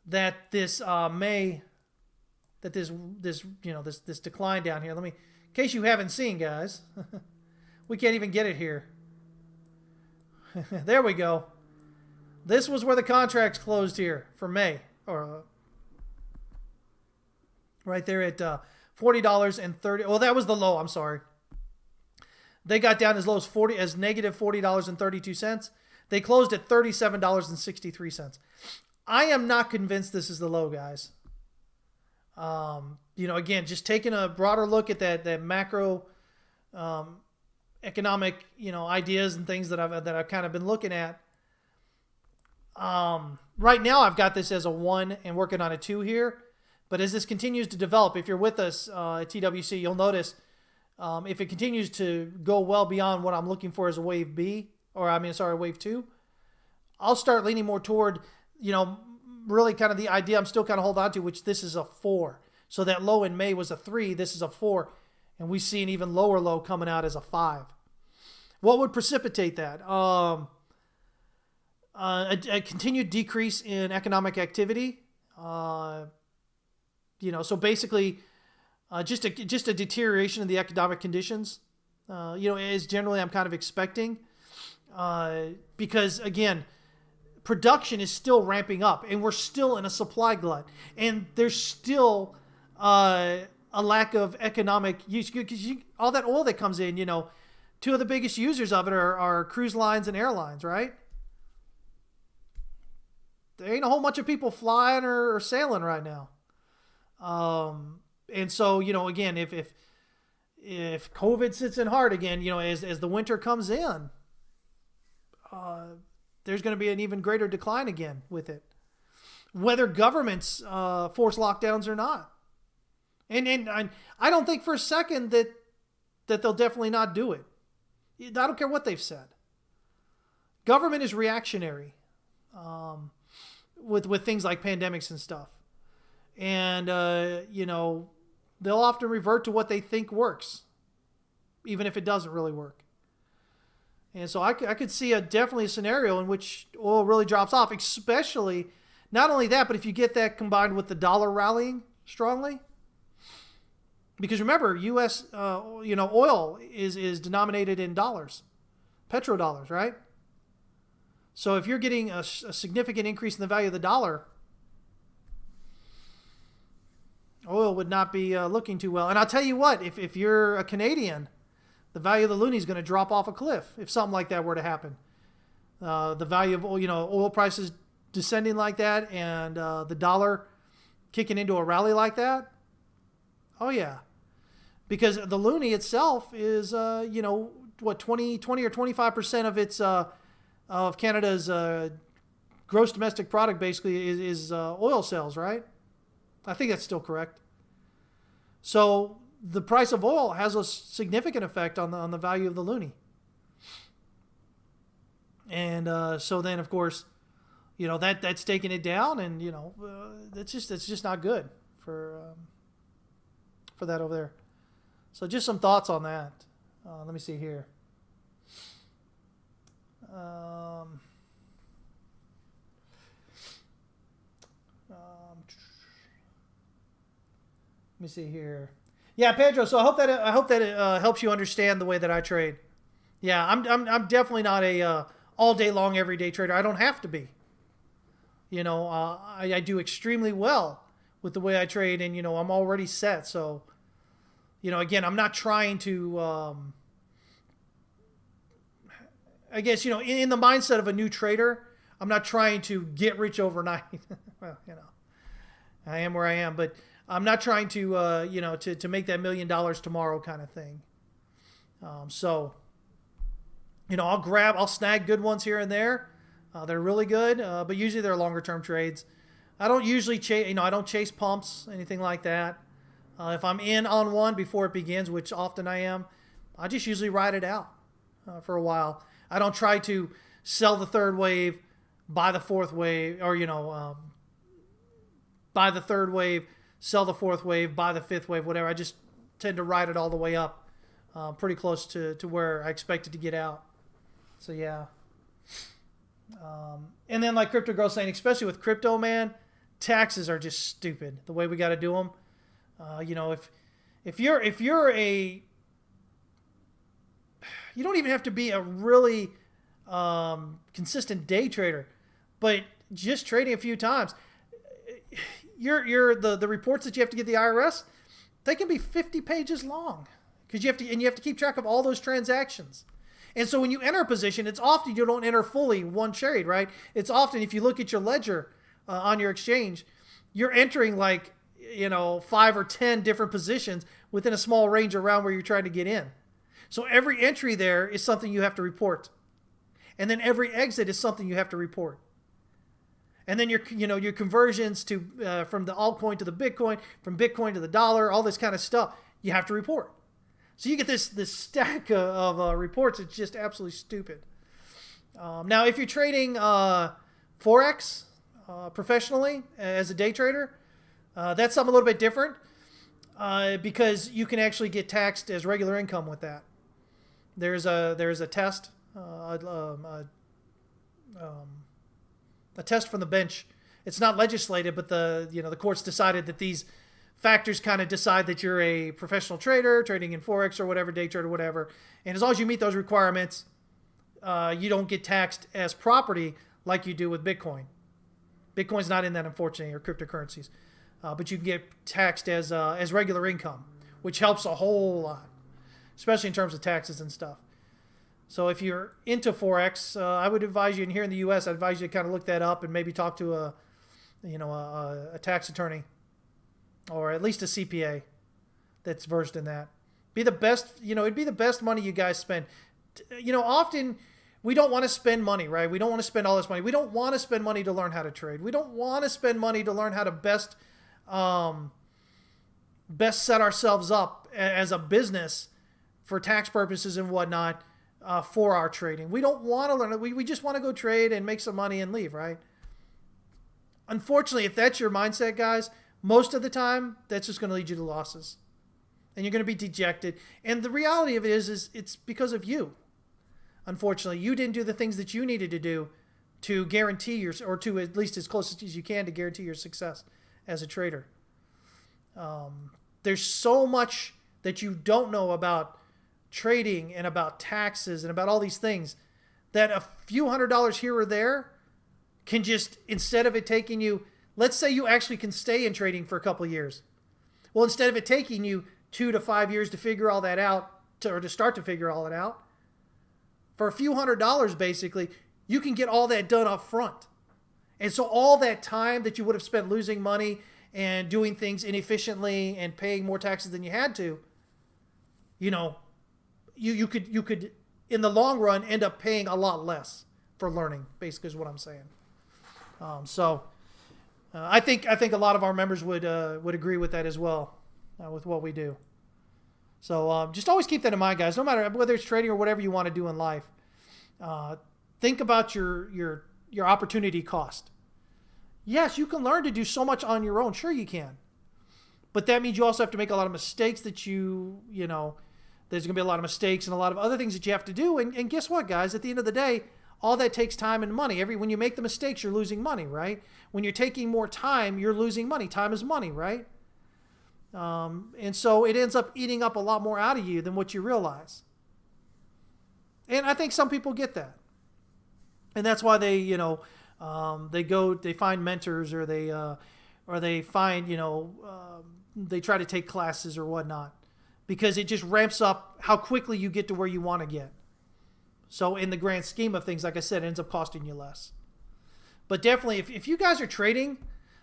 S1: that this this decline down here. In case you haven't seen, guys, we can't even get it here. There we go. This was where the contracts closed here for May, or right there at $40.30. Well, that was the low. I'm sorry. They got down as low as negative $40.32. They closed at $37.63. I am not convinced this is the low, guys. Again, just taking a broader look at that macro economic, ideas and things that I've kind of been looking at. Right now, I've got this as a 1 and working on a 2 here. But as this continues to develop, if you're with us at TWC, you'll notice if it continues to go well beyond what I'm looking for as a wave B, wave 2, I'll start leaning more toward, really kind of the idea I'm still kind of holding on to, which this is a 4. So that low in May was a 3, this is a 4, and we see an even lower low coming out as a 5. What would precipitate that? A continued decrease in economic activity. So basically, just a deterioration of the economic conditions. As generally I'm kind of expecting, because again, production is still ramping up, and we're still in a supply glut, and there's still a lack of economic use because all that oil that comes in. Two of the biggest users of it are cruise lines and airlines, right? There ain't a whole bunch of people flying or sailing right now. And so, again, if COVID sits in hard again, as the winter comes in, there's going to be an even greater decline again with it, whether governments force lockdowns or not. And I don't think for a second that they'll definitely not do it. I don't care what they've said. Government is reactionary with things like pandemics and stuff. And, they'll often revert to what they think works, even if it doesn't really work. And so I could see definitely a scenario in which oil really drops off, especially, not only that, but if you get that combined with the dollar rallying strongly. Because remember, U.S., oil is denominated in dollars, petrodollars, right? So if you're getting a significant increase in the value of the dollar, oil would not be looking too well. And I'll tell you what, if you're a Canadian, the value of the loonie is going to drop off a cliff if something like that were to happen. The value of oil prices descending like that, and the dollar kicking into a rally like that. Oh yeah, because the loonie itself is 20 or 25% of its of Canada's gross domestic product basically is oil sales, right? I think that's still correct. So the price of oil has a significant effect on the value of the loonie. And so then, of course, that's taking it down, and it's just not good for that over there. So just some thoughts on that. Let me see here. me see here. Yeah, Pedro. So I hope that it helps you understand the way that I trade. Yeah, I'm definitely not a all day long everyday trader. I don't have to be. I do extremely well with the way I trade, and I'm already set. So, again, I'm not trying to. I guess in the mindset of a new trader, I'm not trying to get rich overnight. Well, I am where I am, but I'm not trying to to make that $1 million tomorrow kind of thing. So, I'll snag good ones here and there. They're really good, but usually they're longer term trades. I don't usually chase, I don't chase pumps, anything like that. If I'm in on one before it begins, which often I am, I just usually ride it out for a while. I don't try to sell the third wave, buy the fourth wave, or buy the third wave, sell the fourth wave, buy the fifth wave, whatever. I just tend to ride it all the way up, pretty close to where I expect it to get out. So yeah. And then like Crypto Girl saying, especially with crypto, man, taxes are just stupid. The way we got to do them. If you're a, you don't even have to be a really consistent day trader, but just trading a few times, the reports that you have to get the IRS, they can be 50 pages long because you have to keep track of all those transactions. And so when you enter a position, it's often you don't enter fully one trade, right? It's often, if you look at your ledger on your exchange, you're entering 5 or 10 different positions within a small range around where you're trying to get in. So every entry there is something you have to report. And then every exit is something you have to report. And then your conversions to from the altcoin to the Bitcoin, from Bitcoin to the dollar, all this kind of stuff, you have to report. So you get this stack of reports. It's just absolutely stupid. Now, if you're trading Forex professionally as a day trader, that's something a little bit different because you can actually get taxed as regular income with that. There's a test, a test from the bench. It's not legislated, but the courts decided that these factors kind of decide that you're a professional trader, trading in Forex or whatever, day trader, whatever. And as long as you meet those requirements, you don't get taxed as property like you do with Bitcoin. Bitcoin's not in that, unfortunately, or cryptocurrencies. But you can get taxed as regular income, which helps a whole lot, especially in terms of taxes and stuff. So if you're into Forex, I would advise you, and here in the U.S., I'd advise you to kind of look that up and maybe talk to a tax attorney or at least a CPA that's versed in that. Be the best, it'd be the best money you guys spend. Often we don't want to spend money, right? We don't want to spend all this money. We don't want to spend money to learn how to trade. We don't want to spend money to learn how to best set ourselves up as a business for tax purposes and whatnot for our trading. We don't want to learn it. We just want to go trade and make some money and leave, right? Unfortunately, if that's your mindset, guys, most of the time, that's just going to lead you to losses. And you're going to be dejected. And the reality of it is it's because of you. Unfortunately, you didn't do the things that you needed to do to guarantee or to at least as close as you can to guarantee your success as a trader. There's so much that you don't know about trading and about taxes and about all these things that a few $100s here or there can just, instead of it taking you, let's say you actually can stay in trading for a couple of years. Well, instead of it taking you 2 to 5 years to figure all that out, or to start to figure all it out, for a few $100, basically, you can get all that done up front. And so all that time that you would have spent losing money and doing things inefficiently and paying more taxes than you had to, you could in the long run end up paying a lot less for learning, basically is what I'm saying. I think a lot of our members would agree with that as well, with what we do. So just always keep that in mind, guys. No matter whether it's trading or whatever you want to do in life, think about your opportunity cost. Yes, you can learn to do so much on your own. Sure, you can, but that means you also have to make a lot of mistakes. There's going to be a lot of mistakes and a lot of other things that you have to do. And guess what, guys? At the end of the day, all that takes time and money. When you make the mistakes, you're losing money, right? When you're taking more time, you're losing money. Time is money, right? And so it ends up eating up a lot more out of you than what you realize. And I think some people get that. And that's why they, they find mentors, or they find, they try to take classes or whatnot, because it just ramps up how quickly you get to where you want to get. So in the grand scheme of things, like I said, it ends up costing you less. But definitely, if you guys are trading,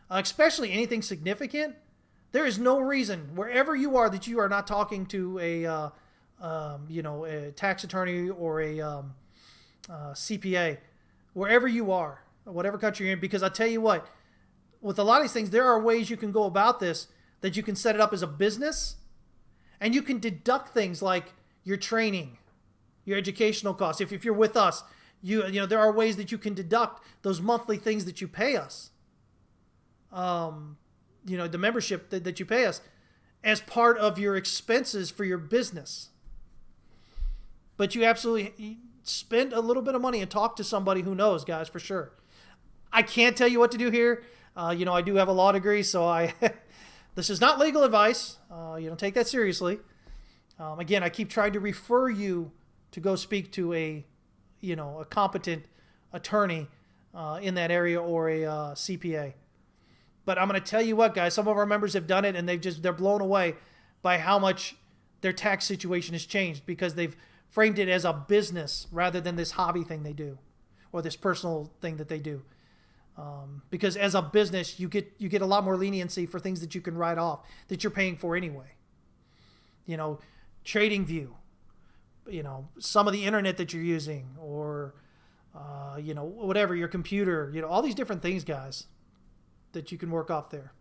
S1: especially anything significant, there is no reason wherever you are that you are not talking to a tax attorney or a CPA, wherever you are, whatever country you're in. Because I tell you what, with a lot of these things, there are ways you can go about this, that you can set it up as a business, and you can deduct things like your training, your educational costs. If you're with us, there are ways that you can deduct those monthly things that you pay us. The membership that you pay us as part of your expenses for your business. But you absolutely spend a little bit of money and talk to somebody who knows, guys, for sure. I can't tell you what to do here. I do have a law degree, so this is not legal advice. Take that seriously. Again, I keep trying to refer you to go speak to a competent attorney in that area, or a CPA. But I'm going to tell you what, guys, some of our members have done it, and they're blown away by how much their tax situation has changed, because they've framed it as a business rather than this hobby thing they do, or this personal thing that they do. Because as a business, you get a lot more leniency for things that you can write off that you're paying for anyway. TradingView, some of the internet that you're using, or whatever, your computer, all these different things, guys, that you can work off there.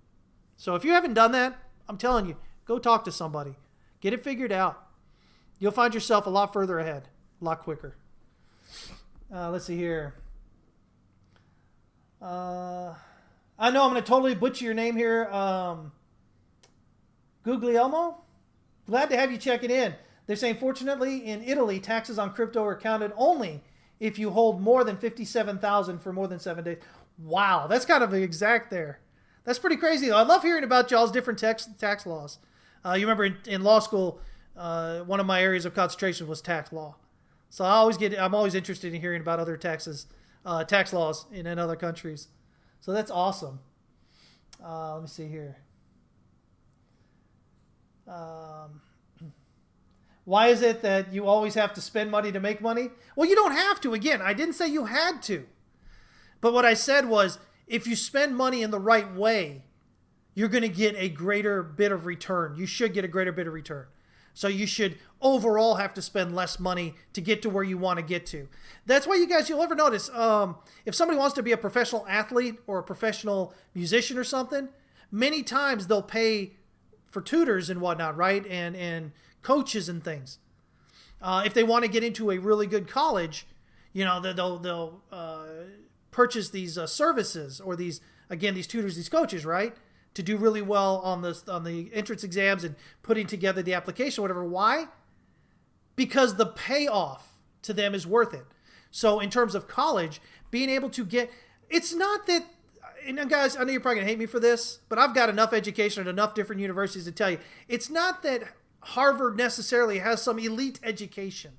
S1: So if you haven't done that, I'm telling you, go talk to somebody. Get it figured out. You'll find yourself a lot further ahead, a lot quicker. Let's see here. I know I'm going to totally butcher your name here. Guglielmo? Glad to have you checking in. They're saying, fortunately, in Italy, taxes on crypto are counted only if you hold more than 57,000 for more than 7 days. Wow, that's kind of exact there. That's pretty crazy, though. I love hearing about y'all's different tax laws. You remember in law school, one of my areas of concentration was tax law. So I'm always interested in hearing about other tax laws in other countries. So that's awesome. Let me see here. Why is it that you always have to spend money to make money? Well, you don't have to. Again, I didn't say you had to. But what I said was, if you spend money in the right way, you're going to get a greater bit of return. You should get a greater bit of return. So you should overall have to spend less money to get to where you want to get to. That's why you'll ever notice, if somebody wants to be a professional athlete or a professional musician or something, many times they'll pay for tutors and whatnot, right? And coaches and things. If they want to get into a really good college, they'll purchase these services, or these tutors, these coaches, right? To do really well on the entrance exams and putting together the application, whatever. Why? Because the payoff to them is worth it. So in terms of college, being able to it's not that, and guys, I know you're probably going to hate me for this, but I've got enough education at enough different universities to tell you, it's not that Harvard necessarily has some elite education.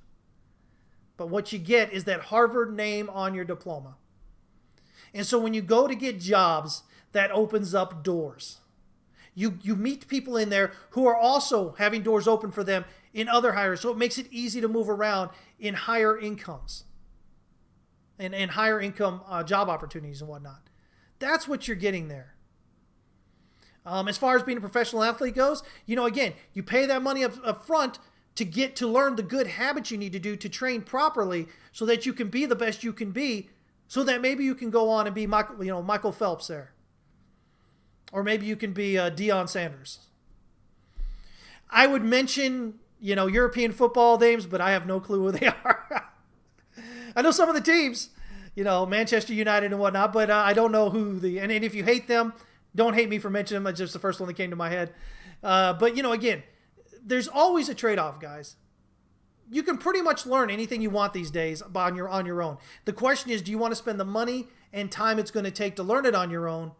S1: But what you get is that Harvard name on your diploma. And so when you go to get jobs, that opens up doors. You meet people in there who are also having doors open for them in other hires. So it makes it easy to move around in higher incomes and higher income job opportunities and whatnot. That's what you're getting there. As far as being a professional athlete goes, again, you pay that money up front to learn the good habits you need to do to train properly, so that you can be the best you can be, so that maybe you can go on and be Michael Phelps there. Or maybe you can be Deion Sanders. I would mention, European football names, but I have no clue who they are. I know some of the teams, Manchester United and whatnot, but I don't know who and if you hate them, don't hate me for mentioning them. It's just the first one that came to my head. But, again, there's always a trade-off, guys. You can pretty much learn anything you want these days on your own. The question is, do you want to spend the money and time it's going to take to learn it on your own?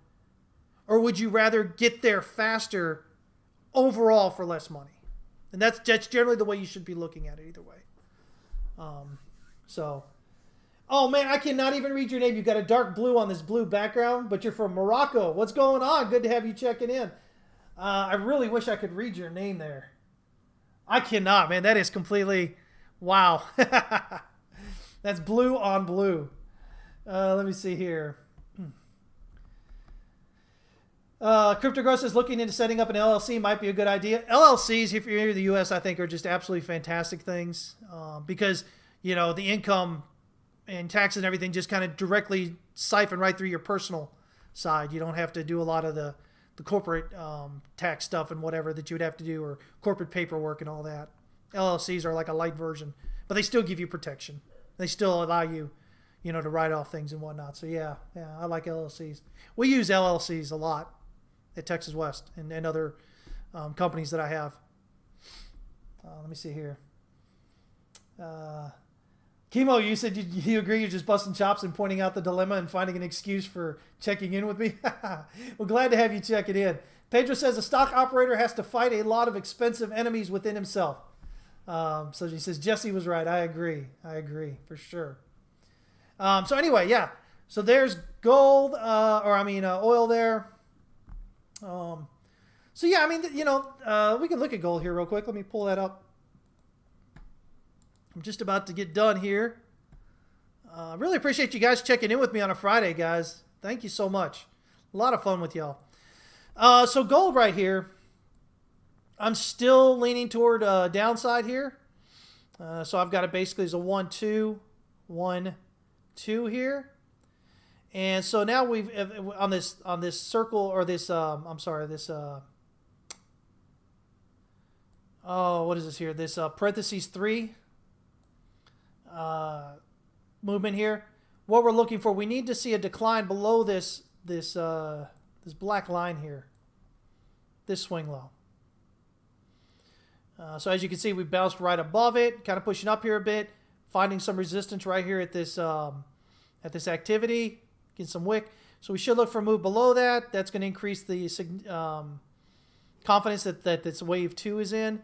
S1: Or would you rather get there faster overall for less money. And that's generally the way you should be looking at it either way. Oh man, I cannot even read your name. You've got a dark blue on this blue background, but you're from Morocco. What's going on? Good to have you checking in. I really wish I could read your name there. I cannot, man. That is completely, wow. That's blue on blue. Let me see here. CryptoGross is looking into setting up an LLC. Might be a good idea. LLCs, if you're in the U.S., I think are just absolutely fantastic things because, you know, the income and taxes and everything just kind of directly siphon right through your personal side. You don't have to do a lot of the corporate tax stuff and whatever that you would have to do, or corporate paperwork and all that. LLCs are like a light version, but they still give you protection. They still allow you, you know, to write off things and whatnot. So yeah, I like LLCs. We use LLCs a lot at Texas West and other companies that I have. Let me see here. Chemo, you said you agree you're just busting chops and pointing out the dilemma and finding an excuse for checking in with me? Well, glad to have you check it in. Pedro says a stock operator has to fight a lot of expensive enemies within himself. So he says, Jesse was right. I agree for sure. So anyway, yeah. So there's gold, oil there. So yeah, I mean, you know, we can look at gold here real quick. Let me pull that up. I'm just about to get done here. Really appreciate you guys checking in with me on a Friday, guys. Thank you so much. A lot of fun with y'all. So gold right here. I'm still leaning toward downside here. So I've got it basically as a 1-2, 1-2 here. And so now we've on this circle, or this what is this here? This parentheses 3 movement here. What we're looking for, we need to see a decline below this black line here, this swing low. So as you can see, we bounced right above it, kind of pushing up here a bit, finding some resistance right here at this activity, getting some wick. So we should look for a move below that. That's going to increase the confidence that this wave 2 is in.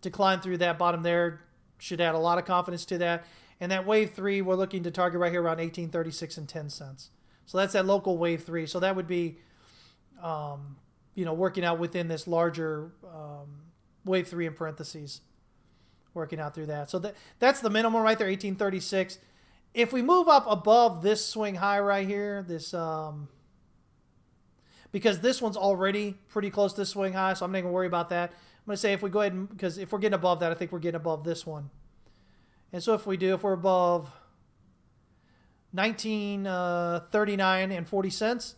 S1: Decline through that bottom there should add a lot of confidence to that. And that wave 3, we're looking to target right here around 18.36 and 10 cents. So that's that local wave 3. So that would be, working out within this larger wave 3 in parentheses, working out through that. So that's the minimum right there, 18.36. If we move up above this swing high right here, because this one's already pretty close to this swing high, so I'm not going to worry about that. I'm going to say if we go ahead because if we're getting above that, I think we're getting above this one. And so if we're above 19.39 and 40 cents,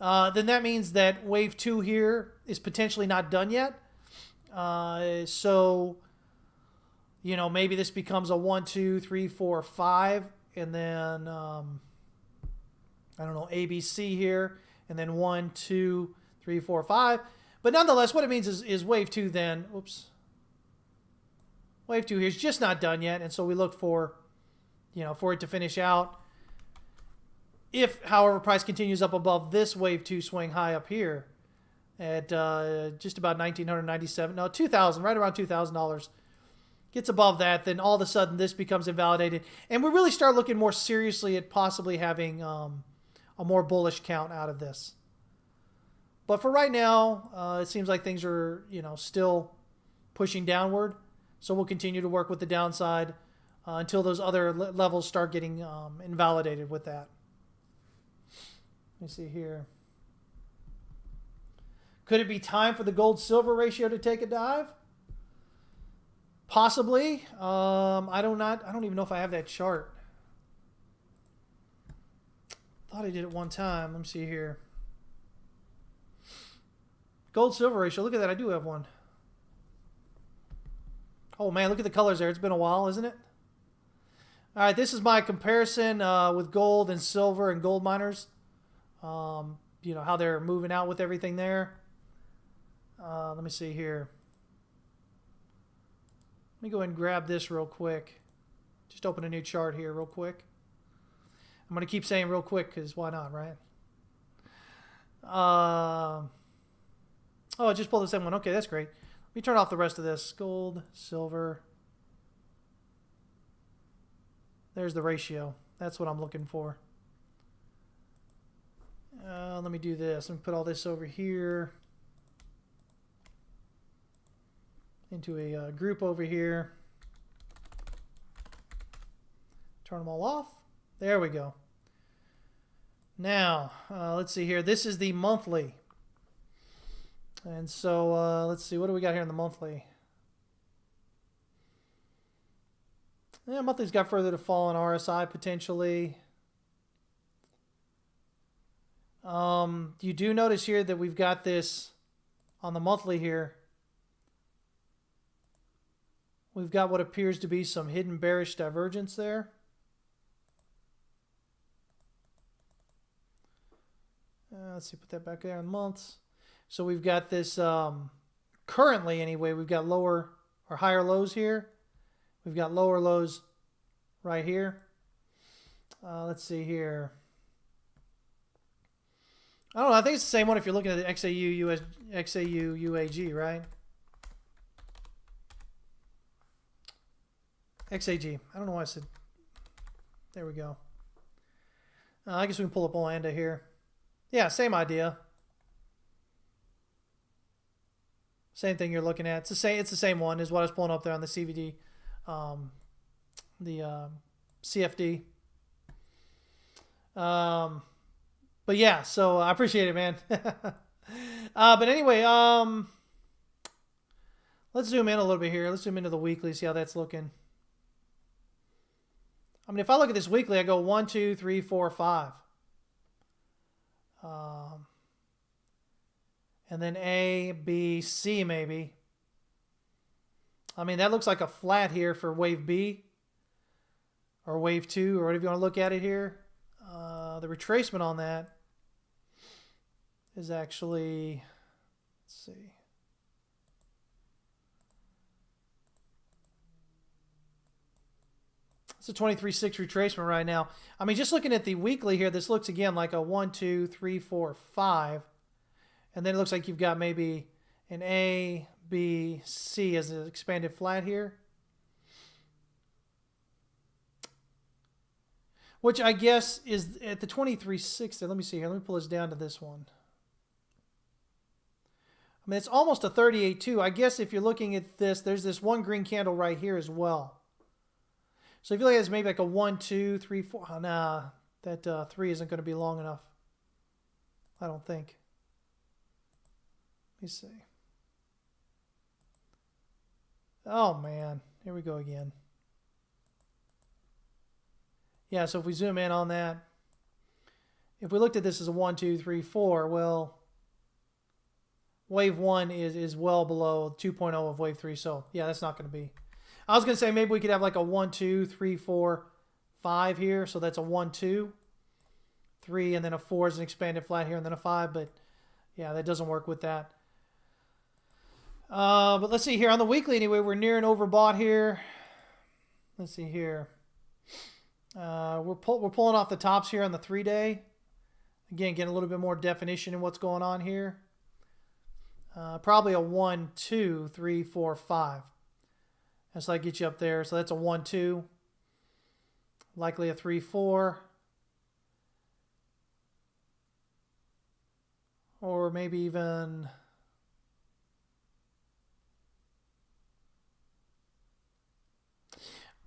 S1: then that means that wave 2 here is potentially not done yet. So, maybe this becomes a 1, 2, 3, 4, 5, and then, ABC here, and then 1, 2, 3, 4, 5. But nonetheless, what it means is wave 2 then, wave 2 here is just not done yet, and so we look for, for it to finish out. If, however, price continues up above this wave 2 swing high up here at just about 2,000, right around $2,000, gets above that, then all of a sudden this becomes invalidated, and we really start looking more seriously at possibly having a more bullish count out of this. But for right now, it seems like things are, still pushing downward. So we'll continue to work with the downside until those other levels start getting invalidated with that. Let me see here. Could it be time for the gold-silver ratio to take a dive? Possibly. I don't even know if I have that chart. Thought I did it one time. Let me see here. Gold-silver ratio. Look at that. I do have one. Oh, man. Look at the colors there. It's been a while, isn't it? All right. This is my comparison with gold and silver and gold miners. How they're moving out with everything there. Let me see here. Let me go ahead and grab this real quick. Just open a new chart here real quick. I'm going to keep saying real quick because why not, right? Oh, I just pulled the same one. Okay, that's great. Let me turn off the rest of this. Gold, silver. There's the ratio. That's what I'm looking for. Let me do this. Let me put all this over here into a group over here. Turn them all off. There we go. Now, let's see here. This is the monthly. And so, let's see. What do we got here in the monthly? Yeah, monthly's got further to fall in RSI potentially. You do notice here that we've got this on the monthly here. We've got what appears to be some hidden bearish divergence there. Let's see, put that back there in months. So we've got this, currently anyway, we've got lower or higher lows here. We've got lower lows right here. Let's see here. I don't know. I think it's the same one if you're looking at the XAU UAG, right? XAG. I don't know why I said. There we go. I guess we can pull up Oanda here. Yeah, same idea. Same thing you're looking at. It's the same one is what I was pulling up there on the CVD, the CFD. But yeah, so I appreciate it, man. But anyway, let's zoom in a little bit here. Let's zoom into the weekly, see how that's looking. I mean, if I look at this weekly, I go 1, 2, 3, 4, 5. And then A, B, C maybe. I mean, that looks like a flat here for wave B or wave 2 or whatever you want to look at it here. The retracement on that is actually, let's see. It's a 23.6 retracement right now. I mean, just looking at the weekly here, this looks again like a 1, 2, 3, 4, 5. And then it looks like you've got maybe an A, B, C as an expanded flat here. Which I guess is at the 23.6. Let me see here. Let me pull this down to this one. I mean, it's almost a 38.2. I guess if you're looking at this, there's this one green candle right here as well. So if you look at this, maybe like a 1, 2, 3, 4. Oh, nah, that 3 isn't going to be long enough. I don't think. Let me see. Oh, man. Here we go again. Yeah, so if we zoom in on that, if we looked at this as a 1, 2, 3, 4, well, wave 1 is well below 2.0 of wave 3. So, yeah, that's not going to be. I was going to say maybe we could have like a 1, 2, 3, 4, 5 here. So that's a 1, 2, 3, and then a 4 is an expanded flat here, and then a 5. But, yeah, that doesn't work with that. But let's see here. On the weekly, anyway, we're near an overbought here. Let's see here. We're pulling off the tops here on the 3-day. Again, getting a little bit more definition in what's going on here. Probably a 1, 2, 3, 4, 5. That's like get you up there. So that's a 1, 2. Likely a 3, 4. Or maybe even...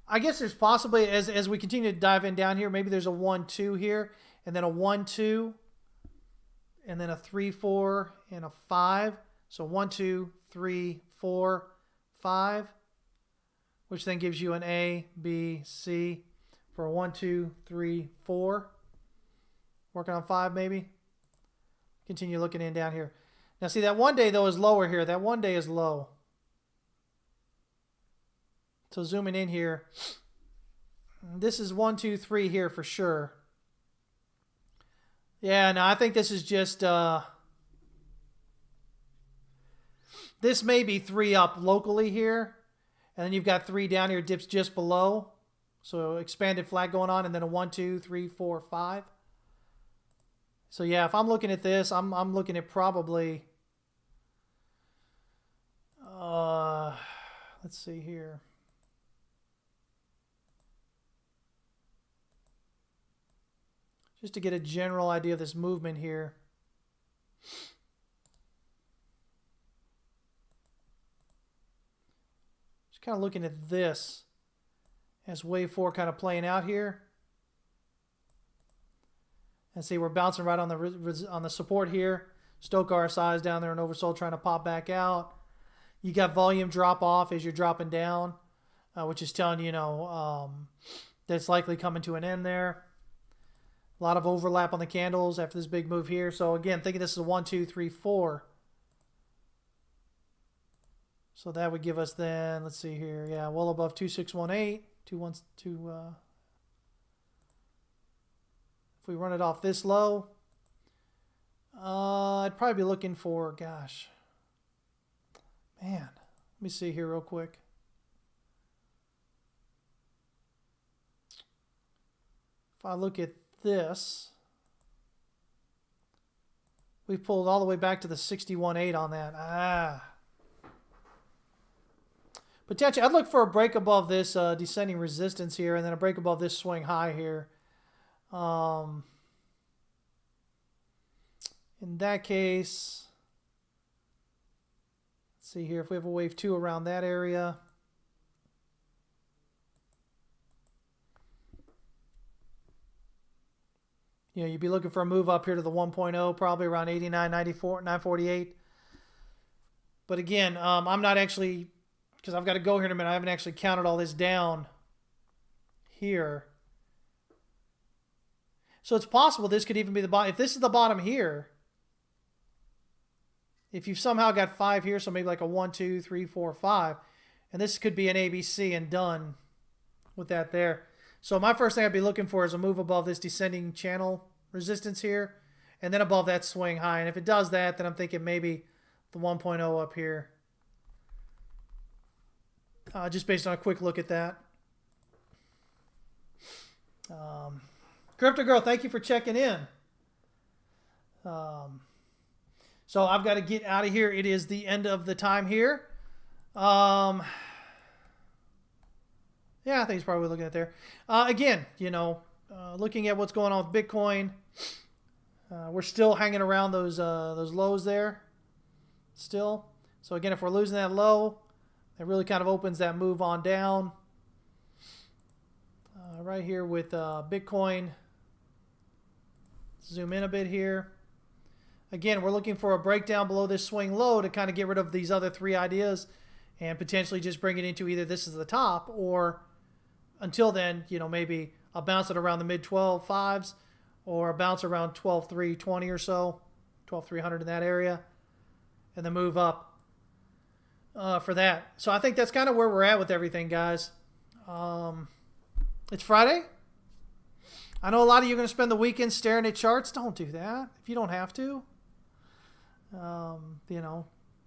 S1: I guess there's possibly, as we continue to dive in down here, maybe there's a 1, 2 here, and then a 1, 2, and then a 3, 4, and a 5. So 1, 2, 3, 4, 5, which then gives you an A, B, C for a 1, 2, 3, 4. Working on 5 maybe. Continue looking in down here. Now see, that 1 day though is lower here. That 1 day is low. So zooming in here, this is 1, 2, 3 here for sure. Yeah, no, I think this is just, this may be 3 up locally here. And then you've got 3 down here, dips just below. So expanded flat going on, and then a 1, 2, 3, 4, 5. So yeah, if I'm looking at this, I'm looking at probably let's see here. Just to get a general idea of this movement here. Just kind of looking at this as wave 4 kind of playing out here. And see, we're bouncing right on the support here. Stoke RSI is down there and oversold, trying to pop back out. You got volume drop off as you're dropping down, which is telling you, that's likely coming to an end there. A lot of overlap on the candles after this big move here. So again, thinking this is a 1, 2, 3, 4. So that would give us then, let's see here, yeah, well above 2618, 212. If we run it off this low, I'd probably be looking for, gosh, man, let me see here real quick. If I look at this, we pulled all the way back to the 61.8 on that. Potentially, I'd look for a break above this descending resistance here, and then a break above this swing high here. In that case, let's see here if we have a wave 2 around that area. You'd be looking for a move up here to the 1.0, probably around 89, 94, 948. But again, I'm not actually, because I've got to go here in a minute, I haven't actually counted all this down here. So it's possible this could even be the bottom. If this is the bottom here, if you've somehow got 5 here, so maybe like a 1, 2, 3, 4, 5, and this could be an ABC and done with that there. So my first thing I'd be looking for is a move above this descending channel resistance here, and then above that swing high. And if it does that, then I'm thinking maybe the 1.0 up here. Just based on a quick look at that. Crypto Girl, thank you for checking in. So I've got to get out of here. It is the end of the time here. Yeah, I think it's probably looking at there. Again, looking at what's going on with Bitcoin, we're still hanging around those lows there still. So again, if we're losing that low, it really kind of opens that move on down. Right here with Bitcoin. Zoom in a bit here. Again, we're looking for a breakdown below this swing low to kind of get rid of these other 3 ideas and potentially just bring it into either this is the top, or until then, maybe a bounce at around the mid 12.5s or a bounce around 12.320 or so, 12.300 in that area, and then move up for that. So I think that's kind of where we're at with everything, guys. It's Friday. I know a lot of you are going to spend the weekend staring at charts. Don't do that if you don't have to.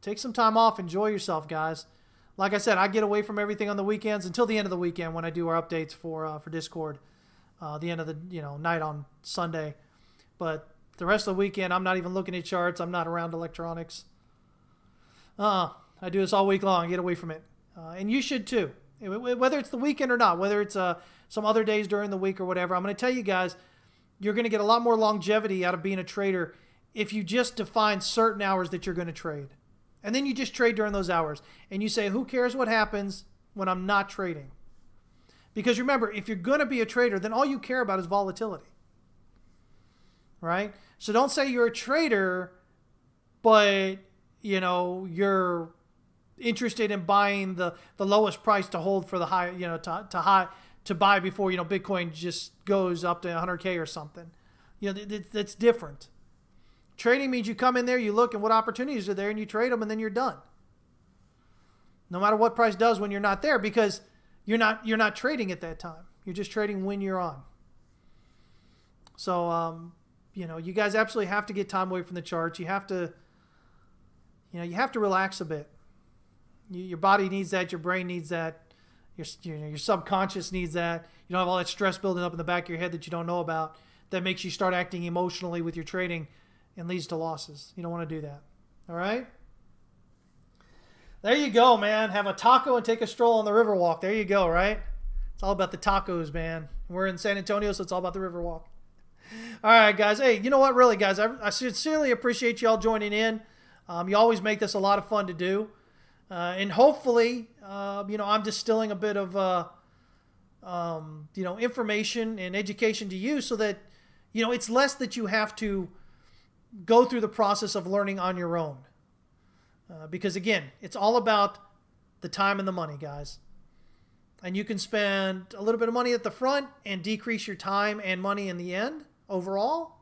S1: Take some time off. Enjoy yourself, guys. Like I said, I get away from everything on the weekends until the end of the weekend when I do our updates for Discord. The end of the night on Sunday. But the rest of the weekend, I'm not even looking at charts. I'm not around electronics. I do this all week long. Get away from it. And you should too. Whether it's the weekend or not, whether it's some other days during the week or whatever, I'm going to tell you guys, you're going to get a lot more longevity out of being a trader if you just define certain hours that you're going to trade. And then you just trade during those hours. And you say, who cares what happens when I'm not trading? Because remember, if you're going to be a trader, then all you care about is volatility. Right? So don't say you're a trader, but, you're interested in buying the lowest price to hold for the high, to buy before, Bitcoin just goes up to 100K or something. That's different. Trading means you come in there, you look at what opportunities are there, and you trade them, and then you're done. No matter what price does when you're not there, because you're not trading at that time. You're just trading when you're on. So, you guys absolutely have to get time away from the charts. You have to, you have to relax a bit. Your body needs that. Your brain needs that. Your subconscious needs that. You don't have all that stress building up in the back of your head that you don't know about that makes you start acting emotionally with your trading and leads to losses. You don't want to do that. All right? There you go, man. Have a taco and take a stroll on the Riverwalk. There you go, right? It's all about the tacos, man. We're in San Antonio, so it's all about the Riverwalk. All right, guys. Hey, you know what? Really, guys, I sincerely appreciate y'all joining in. You always make this a lot of fun to do. And hopefully, I'm distilling a bit of, information and education to you so that, it's less that you have to go through the process of learning on your own. Because, again, it's all about the time and the money, guys. And you can spend a little bit of money at the front and decrease your time and money in the end overall.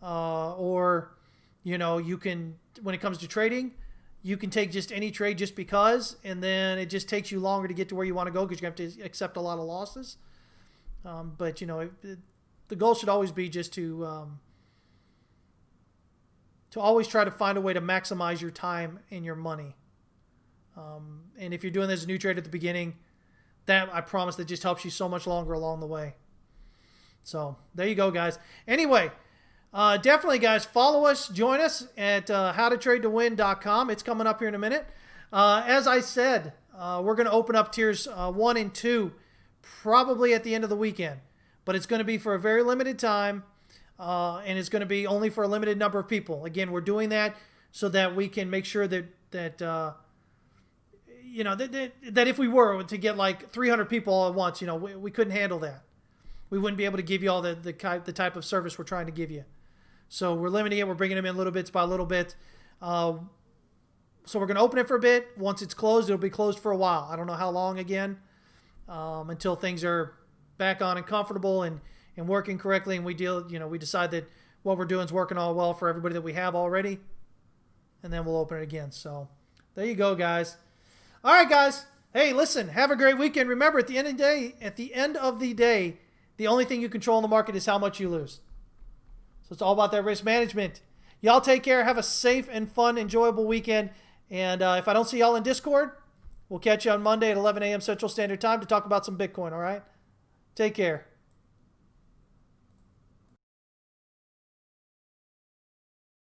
S1: Or, you can, when it comes to trading, you can take just any trade just because, and then it just takes you longer to get to where you want to go because you have to accept a lot of losses. But, the goal should always be just to always try to find a way to maximize your time and your money. And if you're doing this as a new trade at the beginning, that I promise that just helps you so much longer along the way. So there you go, guys. Anyway, definitely, guys, follow us, join us at howtotradetowin.com. It's coming up here in a minute. As I said, we're going to open up tiers 1 and 2 probably at the end of the weekend, but it's going to be for a very limited time, and it's going to be only for a limited number of people. Again, we're doing that so that we can make sure that if we were to get like 300 people all at once, we couldn't handle that. We wouldn't be able to give you all the type of service we're trying to give you. So we're limiting it. We're bringing them in little bits by little bit. So we're going to open it for a bit. Once it's closed, it'll be closed for a while. I don't know how long again, until things are back on and comfortable and working correctly. And we decide that what we're doing is working all well for everybody that we have already. And then we'll open it again. So there you go, guys. All right, guys. Hey, listen, have a great weekend. Remember, at the end of the day, the only thing you control in the market is how much you lose. So it's all about that risk management. Y'all take care. Have a safe and fun, enjoyable weekend. And if I don't see y'all in Discord, we'll catch you on Monday at 11 a.m. Central Standard Time to talk about some Bitcoin, all right? Take care.